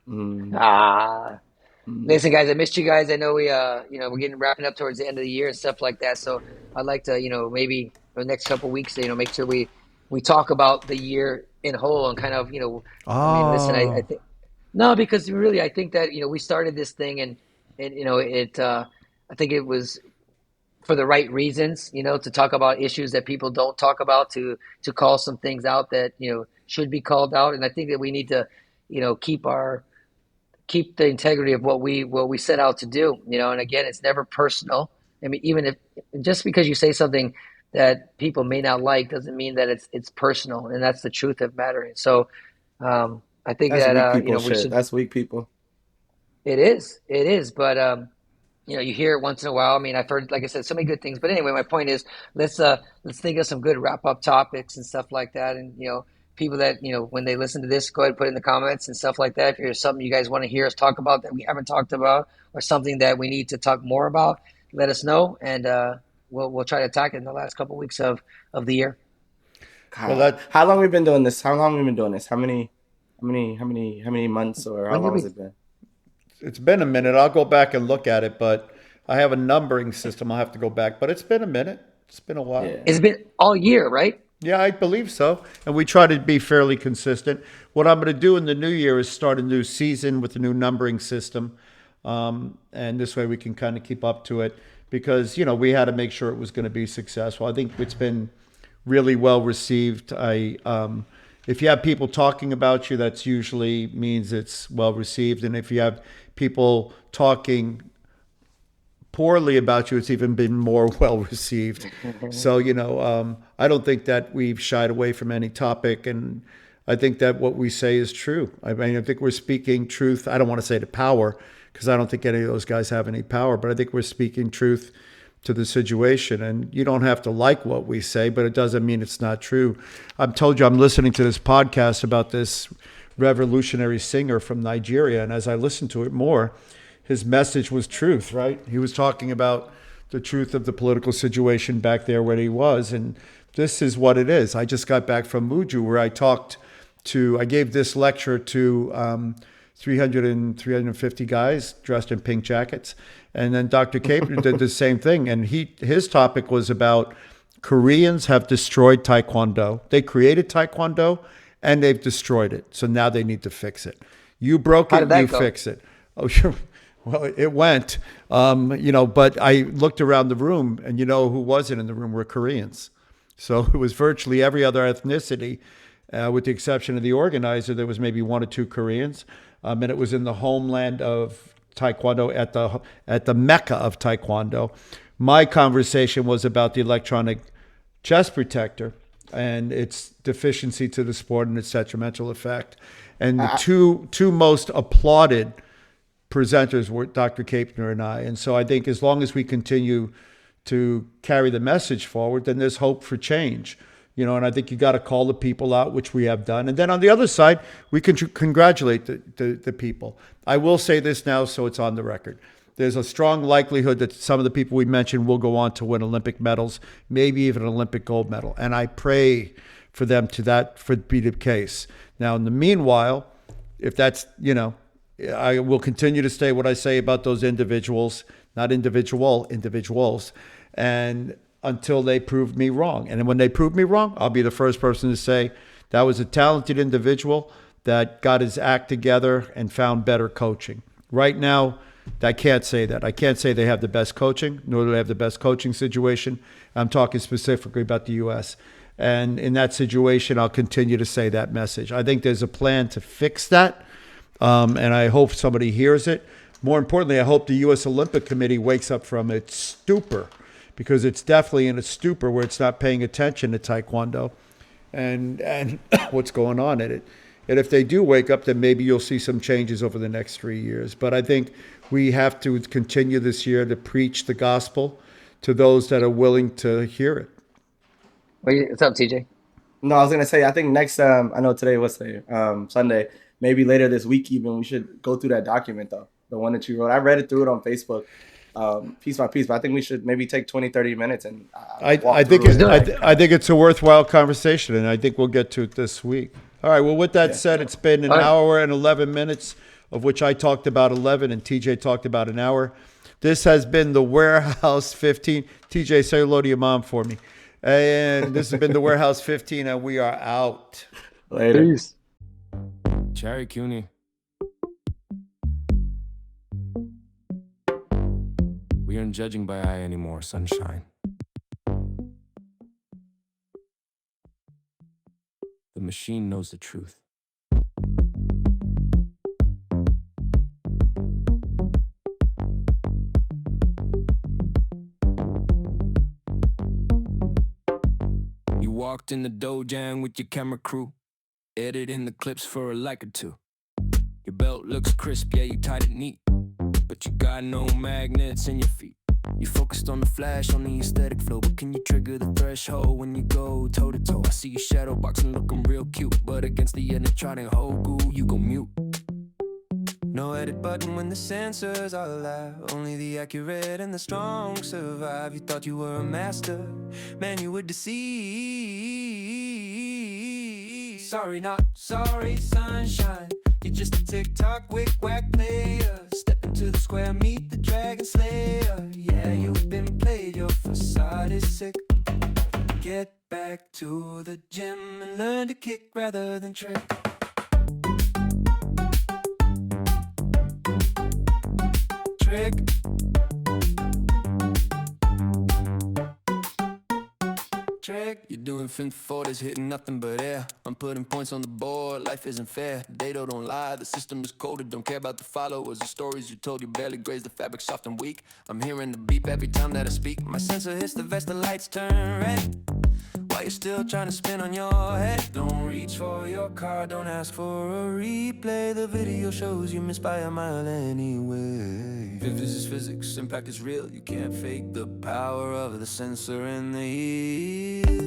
Mm, Ah, mm. listen, guys, I missed you guys. I know we're getting wrapping up towards the end of the year and stuff like that. So I'd like to, maybe the next couple of weeks, make sure we talk about the year in whole and kind of, I mean, listen, I Oh, think no, because really, I think that we started this thing and I think it was for the right reasons, to talk about issues that people don't talk about, to call some things out that should be called out, and I think that we need to, keep the integrity of what we set out to do, and again, it's never personal. I mean, even if just because you say something that people may not like doesn't mean that it's personal, and that's the truth of matter. So, I think That's that weak people we shit. should. That's weak people. It is, but you hear it once in a while. I mean, I've heard, like I said, so many good things. But anyway, my point is, let's think of some good wrap up topics and stuff like that. And people that when they listen to this, go ahead and put it in the comments and stuff like that. If there's something you guys want to hear us talk about that we haven't talked about, or something that we need to talk more about, let us know, and we'll try to attack it in the last couple of weeks of the year. well, God, that how long we been doing this? How long we been doing this? How many months or how When long did has we? it been? it's been a minute. I'll go back and look at it, but I have a numbering system. I'll have to go back, but it's been a minute. It's been a while. Yeah. It's been all year, right? Yeah, I believe so. And we try to be fairly consistent. What I'm going to do in the new year is start a new season with a new numbering system. And this way we can kind of keep up to it because, we had to make sure it was going to be successful. I think it's been really well received. If you have people talking about you, that's usually means it's well received. And if you have people talking poorly about you, it's even been more well received. So, I don't think that we've shied away from any topic. And I think that what we say is true. I mean, I think we're speaking truth. I don't want to say to power because I don't think any of those guys have any power, but I think we're speaking truth to the situation. And you don't have to like what we say, but it doesn't mean it's not true. I've told you I'm listening to this podcast about this revolutionary singer from Nigeria. And as I listened to it more, his message was truth, right? He was talking about the truth of the political situation back there where he was. And this is what it is. I just got back from Muju where I gave this lecture to 350 guys dressed in pink jackets. And then Dr. Caper did the same thing. And his topic was about Koreans have destroyed Taekwondo. They created Taekwondo and they've destroyed it. So now they need to fix it. You broke How it, did that you go? fix it. Oh, sure. Well, it went, but I looked around the room, and who wasn't in the room were Koreans. So it was virtually every other ethnicity, with the exception of the organizer. There was maybe one or two Koreans, and it was in the homeland of Taekwondo, at the Mecca of Taekwondo. My conversation was about the electronic chest protector and its deficiency to the sport and its detrimental effect. And the two most applauded presenters were Dr. Kapner and I. And so I think as long as we continue to carry the message forward, then there's hope for change. And I think you got to call the people out, which we have done. And then on the other side, we can congratulate the people. I will say this now so it's on the record. There's a strong likelihood that some of the people we mentioned will go on to win Olympic medals, maybe even an Olympic gold medal. And I pray for them for be the case. Now, in the meanwhile, if that's, I will continue to say what I say about those individuals, not individuals, and until they prove me wrong. And when they prove me wrong, I'll be the first person to say that was a talented individual that got his act together and found better coaching. Right now, I can't say that. I can't say they have the best coaching, nor do they have the best coaching situation. I'm talking specifically about the U.S. And in that situation, I'll continue to say that message. I think there's a plan to fix that, and I hope somebody hears it. More importantly, I hope the U.S. Olympic Committee wakes up from its stupor, because it's definitely in a stupor where it's not paying attention to Taekwondo and what's going on in it. And if they do wake up, then maybe you'll see some changes over the next 3 years. But I think we have to continue this year to preach the gospel to those that are willing to hear it. What's up, TJ? No, I was gonna say, I think next, I know today was Sunday, maybe later this week even, we should go through that document though, the one that you wrote. I read it through it on Facebook, piece by piece, but I think we should maybe take 20, 30 minutes and I think it's a worthwhile conversation, and I think we'll get to it this week. All right. Well, with that said, it's been an hour and 11 minutes, of which I talked about 11 and TJ talked about an hour. This has been the Warehouse 15. TJ, say hello to your mom for me. And this has been the Warehouse 15, and we are out. Later. Peace. Cherry Cuny. We aren't judging by eye anymore, sunshine. The machine knows the truth. You walked in the dojo with your camera crew, editing the clips for a like or two. Your belt looks crisp, yeah, you tied it neat, but you got no magnets in your feet. You focused on the flash, on the aesthetic flow, but can you trigger the threshold when you go toe to toe? I see you shadow boxing, looking real cute, but against the electronic Hogu, you go mute. No edit button when the sensors are alive. Only the accurate and the strong survive. You thought you were a master, man, you were deceived. Sorry, not sorry, sunshine. You're just a TikTok wick-wack player. Step into the square, meet the dragon slayer. Yeah, you've been played, your facade is sick. Get back to the gym and learn to kick rather than trick. Trick. Trick. You're doing fin 40s, hitting nothing but air. I'm putting points on the board, life isn't fair. The data don't lie, the system is coded. Don't care about the followers, the stories you told. You barely graze the fabric, soft and weak. I'm hearing the beep every time that I speak. My sensor hits the vest, the lights turn red. While you're still trying to spin on your head. Don't reach for your car, don't ask for a replay. The video shows you missed by a mile anyway. Physics is physics, impact is real. You can't fake the power of the sensor and the heat.